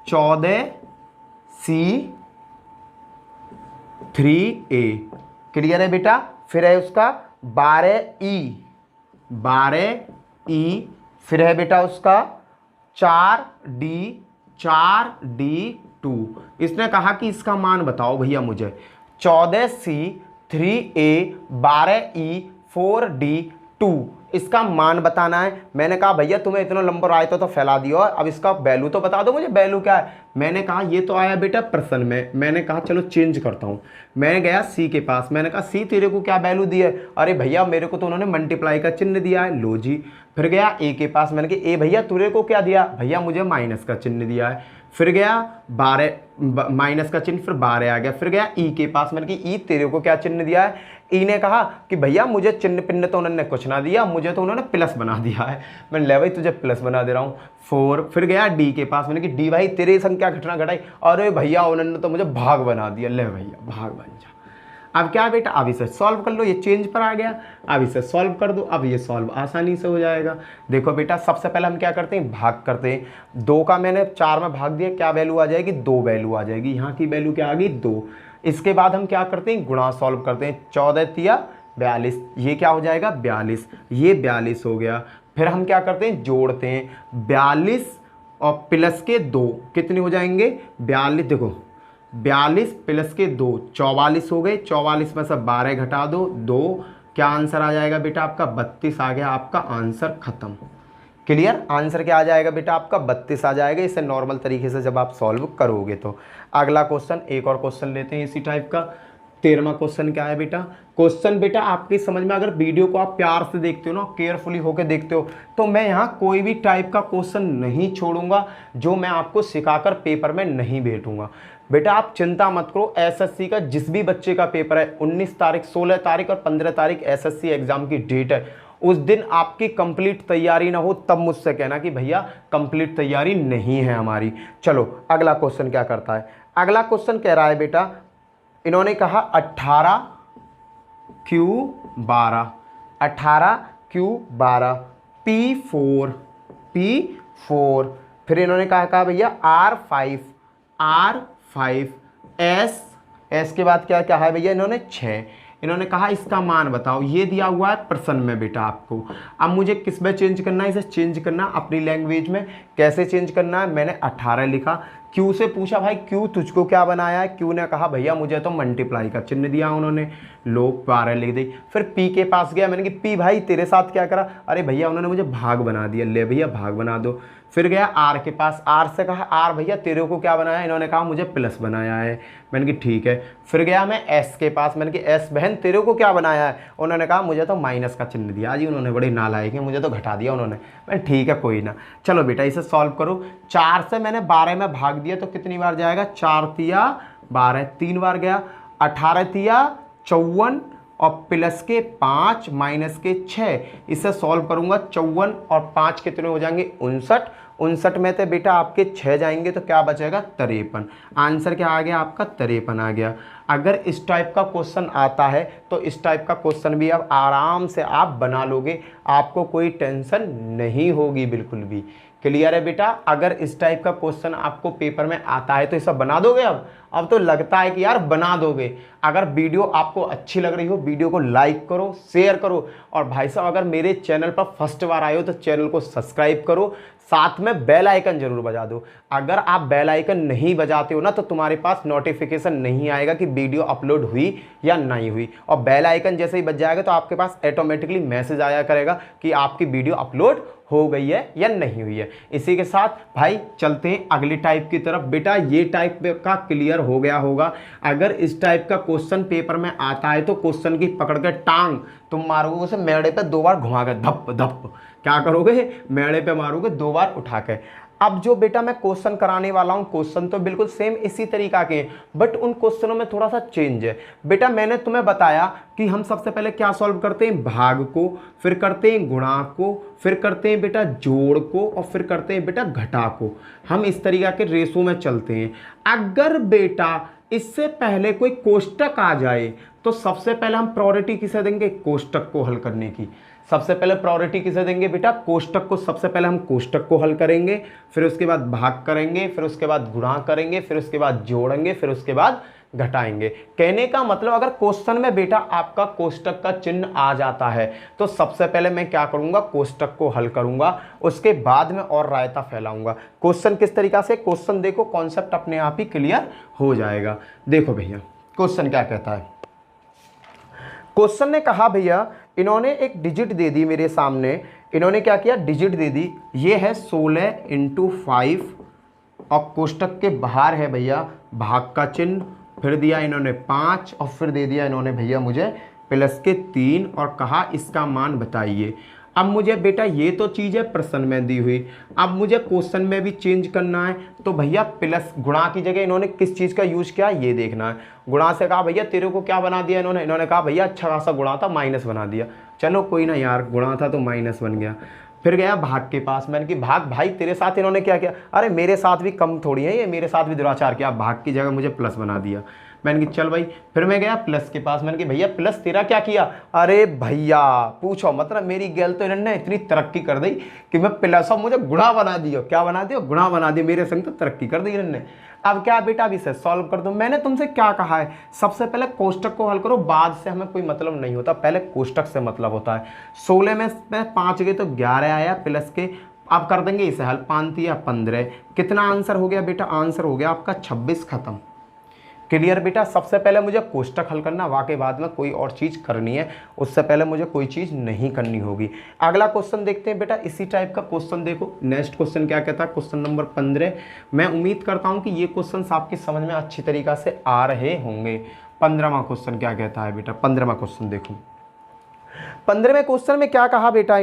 14C3A, क्लियर है बेटा। फिर है उसका 12E, 12E, फिर है बेटा उसका 4D, 4D2। इसने कहा कि इसका मान बताओ भैया मुझे, 14C3A 12E 4D2, इसका मान बताना है। मैंने कहा भैया तुम्हें इतना नंबर आए तो फैला दियो, अब इसका वैल्यू तो बता दो मुझे, वैल्यू क्या है। मैंने कहा ये तो आया बेटा प्रश्न में, मैंने कहा चलो चेंज करता हूँ। मैं गया सी के पास, मैंने कहा सी तेरे को क्या वैल्यू दी है, अरे भैया मेरे को तो उन्होंने मल्टीप्लाई का चिन्ह दिया है, लो जी। फिर गया ए के पास, मैंने कहा ए भैया तेरे को क्या दिया, भैया मुझे माइनस का चिन्ह दिया है। फिर गया 12 माइनस का चिन्ह, फिर 12 आ गया। फिर गया ई के पास, मैंने कहा ई तेरे को क्या चिन्ह दिया है, ई ने कहा कि भैया मुझे चिन्ह पिन्न तो उन्होंने कुछ ना दिया, मुझे तो उन्होंने प्लस बना दिया है। मैंने ले भाई तुझे प्लस बना दे रहा हूँ 4। फिर गया डी के पास, मैंने कि डी भाई तेरी संख्या घटना घटाई, अरे भैया उन्होंने तो मुझे भाग बना दिया, ले भैया भाग बन जा। अब क्या बेटा, अब इसे सॉल्व कर लो, ये चेंज पर आ गया, अब इसे सॉल्व कर दो, अब ये सॉल्व आसानी से हो जाएगा। देखो बेटा सबसे पहले हम क्या करते हैं, भाग करते हैं। 2 का मैंने 4 में भाग दिया, क्या वैल्यू आ जाएगी, 2 वैल्यू आ जाएगी, यहाँ की वैल्यू क्या आ गई 2। इसके बाद हम क्या करते हैं, गुणा सॉल्व करते हैं, 14 तिया 42, ये क्या हो जाएगा 42, ये 42 हो गया। फिर हम क्या करते हैं, जोड़ते हैं, 42 और प्लस के 2 कितने हो जाएंगे 42। देखो 42 प्लस के 2 44 हो गए। 44 में से 12 घटा दो 2, क्या आंसर आ जाएगा बेटा आपका 32 आ गया आपका आंसर खत्म। क्लियर। आंसर क्या आ जाएगा बेटा आपका 32 आ जाएगा। इसे नॉर्मल तरीके से जब आप सॉल्व करोगे तो। अगला क्वेश्चन, एक और क्वेश्चन लेते हैं इसी टाइप का। 13वां क्वेश्चन क्या है बेटा। क्वेश्चन बेटा आपकी समझ में, अगर वीडियो को आप प्यार से देखते हो ना, केयरफुली होकर देखते हो, तो मैं यहाँ कोई भी टाइप का क्वेश्चन नहीं छोड़ूंगा जो मैं आपको सिखाकर पेपर में नहीं भेजूंगा। बेटा आप चिंता मत करो, एसएससी का जिस भी बच्चे का पेपर है 19 तारीख, 16 तारीख और 15 तारीख एसएससी एग्जाम की डेट है। उस दिन आपकी कंप्लीट तैयारी ना हो तब मुझसे कहना कि भैया कंप्लीट तैयारी नहीं है हमारी। चलो अगला क्वेश्चन क्या करता है। अगला क्वेश्चन कह रहा है बेटा, इन्होंने कहा 18Q12, 18Q12 P4, फिर इन्होंने कहा भैया R5, S के बाद क्या क्या है भैया इन्होंने 6। इन्होंने कहा इसका मान बताओ। ये दिया हुआ है प्रश्न में बेटा आपको। अब मुझे किस में चेंज करना है, इसे चेंज करना अपनी लैंग्वेज में। कैसे चेंज करना है, मैंने 18 लिखा। क्यू से पूछा भाई क्यू तुझको क्या बनाया है। क्यू ने कहा भैया मुझे तो मल्टीप्लाई का चिन्ह दिया उन्होंने, लो 12 लिख दी। फिर पी के पास गया, मैंने कि पी भाई तेरे साथ क्या करा। अरे भैया उन्होंने मुझे भाग बना दिया, ले भैया भाग बना दो। फिर गया आर के पास, आर से कहा आर भैया तेरे को क्या बनाया। इन्होंने कहा मुझे प्लस बनाया है। मैंने कि ठीक है। फिर गया मैं एस के पास, मैंने कि एस बहन तेरे को क्या बनाया है। उन्होंने कहा मुझे तो माइनस का चिन्ह दिया जी उन्होंने, बड़े नालायक हैं, मुझे तो घटा दिया उन्होंने। मैंने ठीक है कोई ना। चलो बेटा इसे सॉल्व करो। 4 से मैंने 12 में भाग दिया तो कितनी बार जाएगा, 4 तिया 12, 3 बार गया। 18 तिया 54 और प्लस के 5 माइनस के 6। इसे सॉल्व करूंगा। 54 और 5 कितने हो जाएंगे 59। 59 में से बेटा आपके 6 जाएंगे तो क्या बचेगा 53। आंसर क्या आ गया आपका 53 आ गया। अगर इस टाइप का क्वेश्चन आता है तो इस टाइप का क्वेश्चन भी अब आराम से आप बना लोगे, आपको कोई टेंशन नहीं होगी बिल्कुल भी। क्लियर है बेटा। अगर इस टाइप का क्वेश्चन आपको पेपर में आता है तो ये सब बना दोगे। अब तो लगता है कि यार बना दोगे। अगर वीडियो आपको अच्छी लग रही हो, वीडियो को लाइक करो, शेयर करो, और भाई साहब अगर मेरे चैनल पर फर्स्ट बार आए हो तो चैनल को सब्सक्राइब करो, साथ में बेल आइकन जरूर बजा दो। अगर आप बेल आइकन नहीं बजाते हो ना तो तुम्हारे पास नोटिफिकेशन नहीं आएगा कि वीडियो अपलोड हुई या नहीं हुई, और बेल आइकन जैसे ही बज जाएगा तो आपके पास ऑटोमेटिकली मैसेज आया करेगा कि आपकी वीडियो अपलोड हो गई है या नहीं हुई है। इसी के साथ भाई चलते हैं अगली टाइप की तरफ। बेटा ये टाइप का क्लियर हो गया होगा। अगर इस टाइप का क्वेश्चन पेपर में आता है तो क्वेश्चन की पकड़ के टांग तुम मारोगे उसे मेड़े पे 2 बार घुमा के, धप धप क्या करोगे, मेड़े पे मारोगे 2 बार उठा के। अब जो बेटा मैं क्वेश्चन कराने वाला हूं, क्वेश्चन तो बिल्कुल सेम इसी तरीका के हैं, बट उन क्वेश्चनों में थोड़ा सा चेंज है। बेटा मैंने तुम्हें बताया कि हम सबसे पहले क्या सॉल्व करते हैं, भाग को, फिर करते हैं गुणा को, फिर करते हैं बेटा जोड़ को, और फिर करते हैं बेटा घटा को। हम इस तरीका के रेशो में चलते हैं। अगर बेटा इससे पहले कोई कोष्टक आ जाए तो सबसे पहले हम प्रायोरिटी किसे देंगे, कोष्टक को हल करने की। सबसे पहले प्रायोरिटी किसे देंगे बेटा, कोष्टक को। सबसे पहले हम कोष्टक को हल करेंगे, फिर उसके बाद भाग करेंगे, फिर उसके बाद गुणा करेंगे, फिर उसके बाद जोड़ेंगे, फिर उसके बाद घटाएंगे। कहने का मतलब अगर क्वेश्चन में बेटा आपका कोष्टक का चिन्ह आ जाता है तो सबसे पहले मैं क्या करूंगा, कोष्टक को हल करूंगा, उसके बाद में और रायता फैलाऊंगा। क्वेश्चन किस तरीका से, क्वेश्चन देखो, कॉन्सेप्ट अपने आप ही क्लियर हो जाएगा। देखो भैया क्वेश्चन क्या कहता है। क्वेश्चन ने कहा भैया, इन्होंने एक डिजिट दे दी मेरे सामने, इन्होंने क्या किया, डिजिट दे दी। ये है 16 × 5 और कोष्टक के बाहर है भैया भाग का चिन्ह, फिर दिया इन्होंने 5 और फिर दे दिया इन्होंने भैया मुझे प्लस के 3 और कहा इसका मान बताइए। अब मुझे बेटा ये तो चीज़ है प्रश्न में दी हुई, अब मुझे क्वेश्चन में भी चेंज करना है। तो भैया प्लस गुणा की जगह इन्होंने किस चीज़ का यूज किया ये देखना है। गुणा से कहा भैया तेरे को क्या बना दिया इन्होंने कहा भैया अच्छा खासा गुणा था माइनस बना दिया। चलो कोई ना यार, गुणा था तो माइनस बन गया। फिर गया भाग के पास, मैंने कि भाग भाई तेरे साथ इन्होंने क्या किया, अरे मेरे साथ भी कम थोड़ी है ये, मेरे साथ भी दुराचार किया, भाग की जगह मुझे प्लस बना दिया। मैंने कि चल भाई। फिर मैं गया प्लस के पास, मैंने कि भैया प्लस तेरा क्या किया, अरे भैया पूछो मतलब मेरी गैल तो इन्होंने इतनी तरक्की कर दी कि मैं प्लस और मुझे गुणा बना दियो। क्या बना दियो, गुणा बना दिया, मेरे संग तो तरक्की कर दी इन्होंने। अब क्या बेटा अभी से सॉल्व कर दो। मैंने तुमसे क्या कहा है, सबसे पहले कोष्टक को हल करो, बाद से हमें कोई मतलब नहीं होता, पहले कोष्टक से मतलब होता है। 16 में 5 गए तो 11 आया, प्लस के आप कर देंगे इसे हल, 5 या 15, कितना आंसर हो गया बेटा, आंसर हो गया आपका 26, खत्म। क्लियर बेटा। सबसे पहले मुझे कोष्टक हल करना, वाकई बाद में कोई और चीज़ करनी है, उससे पहले मुझे कोई चीज़ नहीं करनी होगी। अगला क्वेश्चन देखते हैं बेटा, इसी टाइप का क्वेश्चन देखो। नेक्स्ट क्वेश्चन क्या कहता है, क्वेश्चन नंबर 15। मैं उम्मीद करता हूं कि ये क्वेश्चन आपकी समझ में अच्छी तरीका से आ रहे होंगे। 15वां क्वेश्चन क्या कहता है बेटा, 15वां क्वेश्चन देखो। 15वें क्वेश्चन में क्या कहा बेटा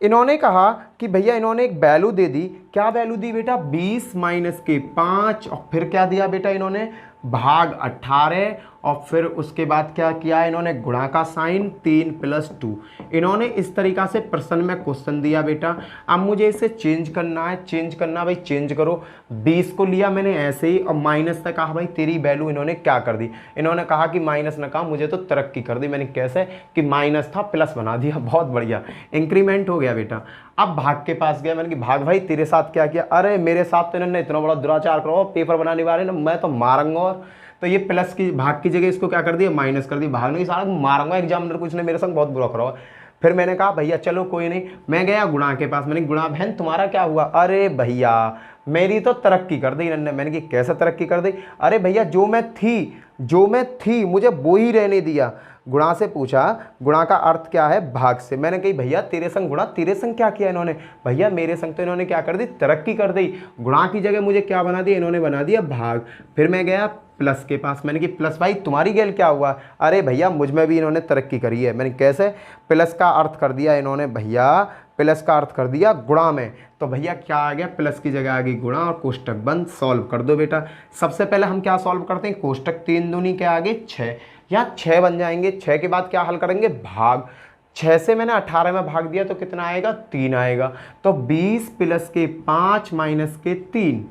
इन्होंने कहा कि भैया इन्होंने एक वैल्यू दे दी। क्या वैल्यू दी बेटा, 20 माइनस के 5, और फिर क्या दिया बेटा इन्होंने, भाग 18, और फिर उसके बाद क्या किया इन्होंने, गुणा का साइन, 3 + 2। इन्होंने इस तरीका से प्रश्न में क्वेश्चन दिया बेटा। अब मुझे इसे चेंज करना है, चेंज करना भाई चेंज करो। 20 को लिया मैंने ऐसे ही, और माइनस तक कहा भाई तेरी वैल्यू इन्होंने क्या कर दी, इन्होंने कहा कि माइनस ना कहा, मुझे तो तरक्की कर दी। मैंने कैसे कि माइनस था प्लस बना दिया, बहुत बढ़िया, इंक्रीमेंट हो गया बेटा। अब भाग के पास गया, मैंने कि भाग भाई तेरे साथ क्या किया, अरे मेरे साथ तो इन्होंने इतना बड़ा दुराचार करो, पेपर बनाने वाले ना, मैं तो मारूंगा। और तो ये प्लस की भाग की जगह इसको क्या कर दिया, माइनस कर दिया। भाग नहीं सारा मारूंगा, एग्जामिनर कुछ ने मेरे संग बहुत बुरा करा। फिर मैंने कहा भैया चलो कोई नहीं, मैं गया गुणा के पास, मैंने गुणा बहन तुम्हारा क्या हुआ, अरे भैया मेरी तो तरक्की कर दी इन्होंने। मैंने कि कैसे तरक्की कर दी, अरे भैया जो मैं थी मुझे वो ही रहने दिया। गुणा से पूछा, गुणा का अर्थ क्या है, भाग से। मैंने कही भैया तेरे संग गुणा, तेरे संग क्या किया इन्होंने, भैया मेरे संग तो इन्होंने क्या कर दी, तरक्की कर दी। गुणा की जगह मुझे क्या बना दिया, इन्होंने बना दिया भाग। फिर मैं गया प्लस के पास, मैंने कि प्लस भाई तुम्हारी गेल क्या हुआ, अरे भैया मुझ में भी इन्होंने तरक्की करी है। मैंने कैसे, प्लस का अर्थ कर दिया इन्होंने भैया, प्लस का अर्थ कर दिया गुणा में। तो भैया क्या आ गया, प्लस की जगह आ गई गुणा, और कोष्टक बंद। सॉल्व कर दो बेटा। सबसे पहले हम क्या सॉल्व करते हैं, कोष्टक 3 दूनी क्या आ गई 6, यहाँ 6 बन जाएंगे। 6 के बाद क्या हल करेंगे, भाग। 6 से मैंने 18 में भाग दिया तो कितना आएगा, 3 आएगा। तो 20 + के 5 माइनस के 3।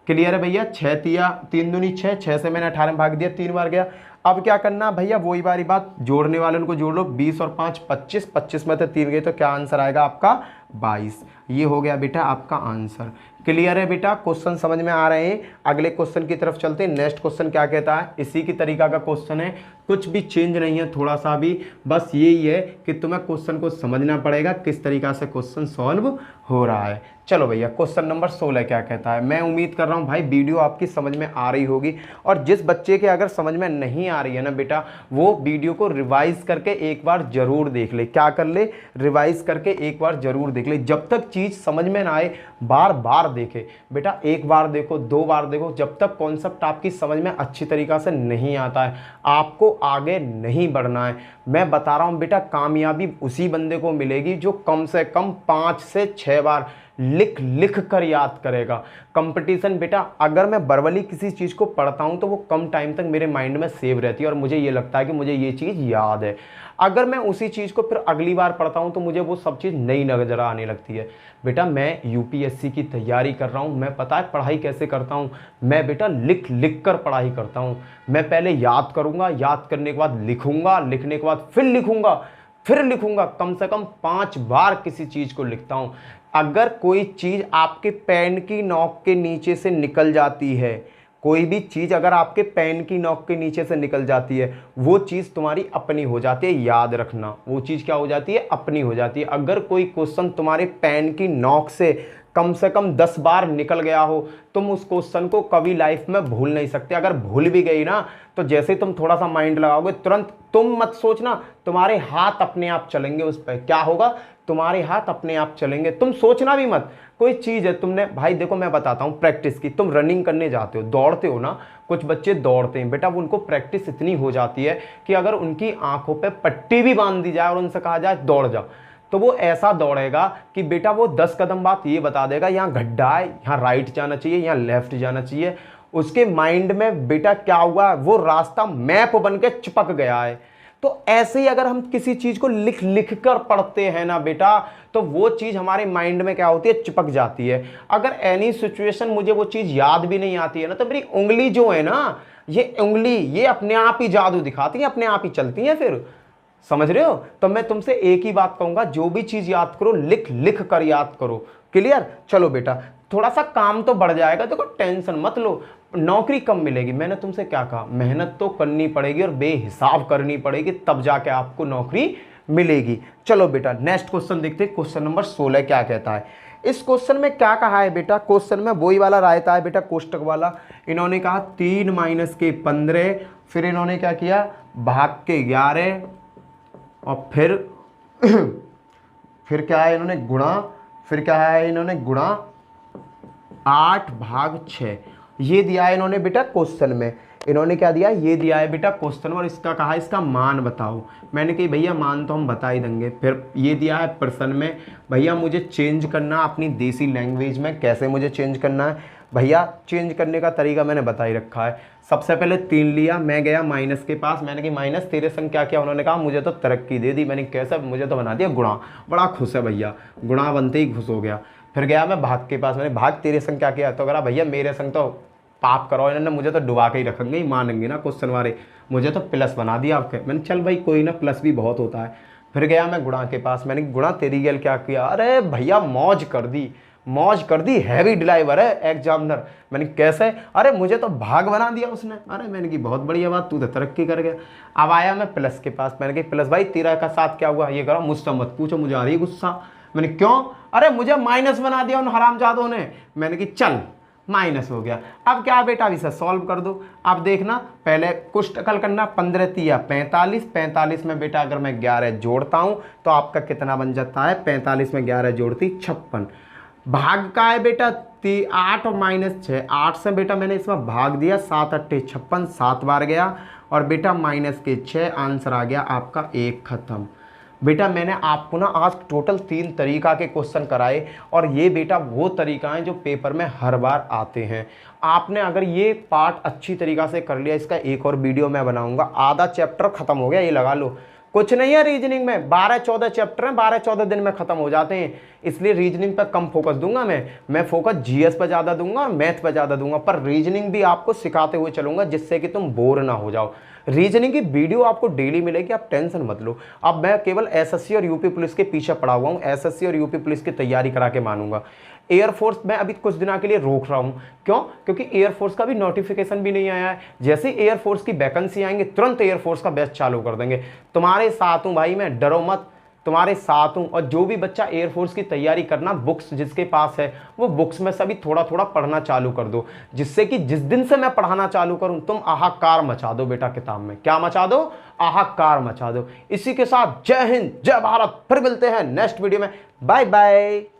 क्लियर है भैया, 6 तिया 3 दूनी 6, 6 से मैंने 18 में भाग दिया, 3 बार गया। अब क्या करना भैया, वही बारी बात, जोड़ने वाले उनको जोड़ लो, 20 और 5 25, 25 में से 3 गए तो क्या आंसर आएगा आपका 22। ये हो गया बेटा आपका आंसर। क्लियर है बेटा, क्वेश्चन समझ में आ रहे हैं। अगले क्वेश्चन की तरफ चलते हैं। नेक्स्ट क्वेश्चन क्या कहता है, इसी की तरीका का क्वेश्चन है, कुछ भी चेंज नहीं है थोड़ा सा भी, बस यही है कि तुम्हें क्वेश्चन को समझना पड़ेगा किस तरीका से क्वेश्चन सॉल्व हो रहा है। चलो भैया क्वेश्चन नंबर 16 क्या कहता है। मैं उम्मीद कर रहा हूँ भाई वीडियो आपकी समझ में आ रही होगी, और जिस बच्चे के अगर समझ में नहीं आ रही है ना बेटा, वो वीडियो को रिवाइज करके एक बार जरूर देख ले। क्या कर ले, रिवाइज करके एक बार जरूर देख ले। जब तक चीज़ समझ में ना आए बार बार देखे बेटा, एक बार देखो 2 बार देखो, जब तक कॉन्सेप्ट आपकी समझ में अच्छी तरीका से नहीं आता है आपको आगे नहीं बढ़ना है। मैं बता रहा हूँ बेटा, कामयाबी उसी बंदे को मिलेगी जो कम से कम 5 से 6 बार लिख कर याद करेगा। कंपटीशन बेटा, अगर मैं बर्बली किसी चीज़ को पढ़ता हूँ तो वो कम टाइम तक मेरे माइंड में सेव रहती है, और मुझे ये लगता है कि मुझे ये चीज़ याद है। अगर मैं उसी चीज़ को फिर अगली बार पढ़ता हूँ तो मुझे वो सब चीज़ नई नजर आने लगती है। बेटा मैं यूपीएससी की तैयारी कर रहा हूँ, मैं पता है पढ़ाई कैसे करता हूँ, मैं बेटा लिख कर पढ़ाई करता हूँ। मैं पहले याद करूँगा, याद करने के बाद लिखूँगा, लिखने के बाद फिर लिखूँगा, कम से कम 5 बार किसी चीज़ को लिखता हूँ। अगर कोई चीज़ आपके पेन की नोक के नीचे से निकल जाती है, कोई भी चीज़ अगर आपके पेन की नोक के नीचे से निकल जाती है, वो चीज़ तुम्हारी अपनी हो जाती है। याद रखना, वो चीज़ क्या हो जाती है, अपनी हो जाती है। अगर कोई क्वेश्चन तुम्हारे पेन की नोक से कम 10 बार निकल गया हो, तुम उस क्वेश्चन को कभी लाइफ में भूल नहीं सकते। अगर भूल भी गई ना, तो जैसे तुम थोड़ा सा माइंड लगाओगे तुरंत, तुम मत सोचना, तुम्हारे हाथ अपने आप चलेंगे उस पर। क्या होगा, तुम्हारे हाथ अपने आप चलेंगे, तुम सोचना भी मत। कोई चीज़ है, तुमने भाई देखो मैं बताता हूँ प्रैक्टिस की, तुम रनिंग करने जाते हो, दौड़ते हो ना, कुछ बच्चे दौड़ते हैं बेटा, वो उनको प्रैक्टिस इतनी हो जाती है कि अगर उनकी आंखों पे पट्टी भी बांध दी जाए और उनसे कहा जाए दौड़ जाओ, तो वो ऐसा दौड़ेगा कि बेटा वो 10 कदम बाद ये बता देगा यहाँ गड्ढा है, यहाँ राइट जाना चाहिए, यहाँ लेफ्ट जाना चाहिए। उसके माइंड में बेटा क्या हुआ, वो रास्ता मैप बन के चिपक गया है। तो ऐसे ही अगर हम किसी चीज को लिख कर पढ़ते हैं ना बेटा, तो वो चीज हमारे माइंड में क्या होती है, चिपक जाती है। अगर एनी सिचुएशन मुझे वो चीज याद भी नहीं आती है ना, तो मेरी उंगली जो है ना, ये उंगली ये अपने आप ही जादू दिखाती है, अपने आप ही चलती है। फिर समझ रहे हो, तो मैं तुमसे एक ही बात कहूंगा, जो भी चीज याद करो लिख कर याद करो। क्लियर। चलो बेटा थोड़ा सा काम तो बढ़ जाएगा, देखो टेंशन मत लो, नौकरी कम मिलेगी। मैंने तुमसे क्या कहा, मेहनत तो करनी पड़ेगी और बेहिसाब करनी पड़ेगी, तब जाके आपको नौकरी मिलेगी। चलो बेटा नेक्स्ट क्वेश्चन देखते हैं, क्वेश्चन नंबर 16 क्या कहता है। इस क्वेश्चन में क्या कहा है बेटा, क्वेश्चन में वही वाला रायता है बेटा, कोष्टक वाला। इन्होंने कहा 3 माइनस के 15, फिर इन्होंने क्या किया, भाग के 11, और फिर क्या है इन्होंने गुणा, फिर क्या है इन्होंने गुणा 8 भाग 6। ये दिया है इन्होंने बेटा क्वेश्चन में। इन्होंने क्या दिया, ये दिया है बेटा क्वेश्चन, और इसका कहा इसका मान बताओ। मैंने कही भैया मान तो हम बता ही देंगे। फिर ये दिया है प्रश्न में, भैया मुझे चेंज करना अपनी देसी लैंग्वेज में। कैसे मुझे चेंज करना है भैया, चेंज करने का तरीका मैंने बता ही रखा है। सबसे पहले 3 लिया, मैं गया माइनस के पास, मैंने कहा माइनस तेरे संग क्या किया, उन्होंने कहा मुझे तो तरक्की दे दी। मैंने कैसे, मुझे तो बना दिया गुणा। बड़ा खुश है भैया, गुणा बनते ही खुश हो गया। फिर गया मैं भाग के पास, मैंने भाग तेरे संग क्या किया, तो कहा भैया मेरे संग तो पाप करो, इन्होंने मुझे तो डुबा के ही रखेंगे, ही मानेंगे ना क्वेश्चन वाले, मुझे तो प्लस बना दिया आपके। मैंने चल भाई कोई ना, प्लस भी बहुत होता है। फिर गया मैं गुणा के पास, मैंने गुणा तेरी गल क्या किया, अरे भैया मौज कर दी, मौज कर दी, हैवी ड्राइवर है एग्जामिनर। मैंने कैसे, अरे मुझे तो भाग बना दिया उसने। अरे मैंने की बहुत बढ़िया बात, तू तो तरक्की कर गया। अब आया मैं प्लस के पास, मैंने कहा प्लस भाई तेरा का साथ क्या हुआ, ये करो मुझसे मत पूछो, मुझे आ रही है गुस्सा। मैंने क्यों, अरे मुझे माइनस बना दिया उन हरामजादों ने। मैंने कि चल माइनस हो गया। अब क्या बेटा, अभी से सॉल्व कर दो। अब देखना पहले कुछ टकल करना, 15 तिया 45, 45 में बेटा अगर मैं 11 जोड़ता हूं तो आपका कितना बन जाता है, 45 में 11 जोड़ती 56। भाग का है बेटा 8 और माइनस 6, 8 से बेटा मैंने इसमें भाग दिया, 7 अट्ठे 56, 7 बार गया, और बेटा माइनस के 6, आंसर आ गया आपका 1 खत्म। बेटा मैंने आपको ना आज टोटल 3 तरीका के क्वेश्चन कराए, और ये बेटा वो तरीका है जो पेपर में हर बार आते हैं। आपने अगर ये पार्ट अच्छी तरीक़ा से कर लिया, इसका एक और वीडियो मैं बनाऊंगा, आधा चैप्टर खत्म हो गया, ये लगा लो। कुछ नहीं है रीजनिंग में, 12-14 चैप्टर हैं, 12-14 दिन में खत्म हो जाते हैं। इसलिए रीजनिंग पर कम फोकस दूंगा मैं फोकस जीएस पर ज़्यादा दूंगा और मैथ पर ज़्यादा दूंगा, पर रीजनिंग भी आपको सिखाते हुए चलूंगा जिससे कि तुम बोर ना हो जाओ। रीजनिंग की वीडियो आपको डेली मिलेगी, आप टेंशन मत लो। अब मैं केवल एसएससी और यूपी पुलिस के पीछे पड़ा हुआ हूँ, एसएससी और यूपी पुलिस की तैयारी करा के मानूंगा। एयरफोर्स मैं अभी कुछ दिनों के लिए रोक रहा हूँ, क्यों, क्योंकि एयरफोर्स का भी नोटिफिकेशन भी नहीं आया है। जैसे एयरफोर्स की वैकेंसी आएंगे तुरंत एयरफोर्स का बैच चालू कर देंगे। तुम्हारे साथ हूँ भाई मैं, डरो मत, तुम्हारे साथ हूँ। और जो भी बच्चा एयरफोर्स की तैयारी करना, बुक्स जिसके पास है वो बुक्स में सभी थोड़ा थोड़ा पढ़ना चालू कर दो, जिससे कि जिस दिन से मैं पढ़ाना चालू करूँ तुम आहाकार मचा दो बेटा किताब में। क्या मचा दो, आहाकार मचा दो। इसी के साथ जय हिंद, जय भारत। फिर मिलते हैं नेक्स्ट वीडियो में, बाय बाय।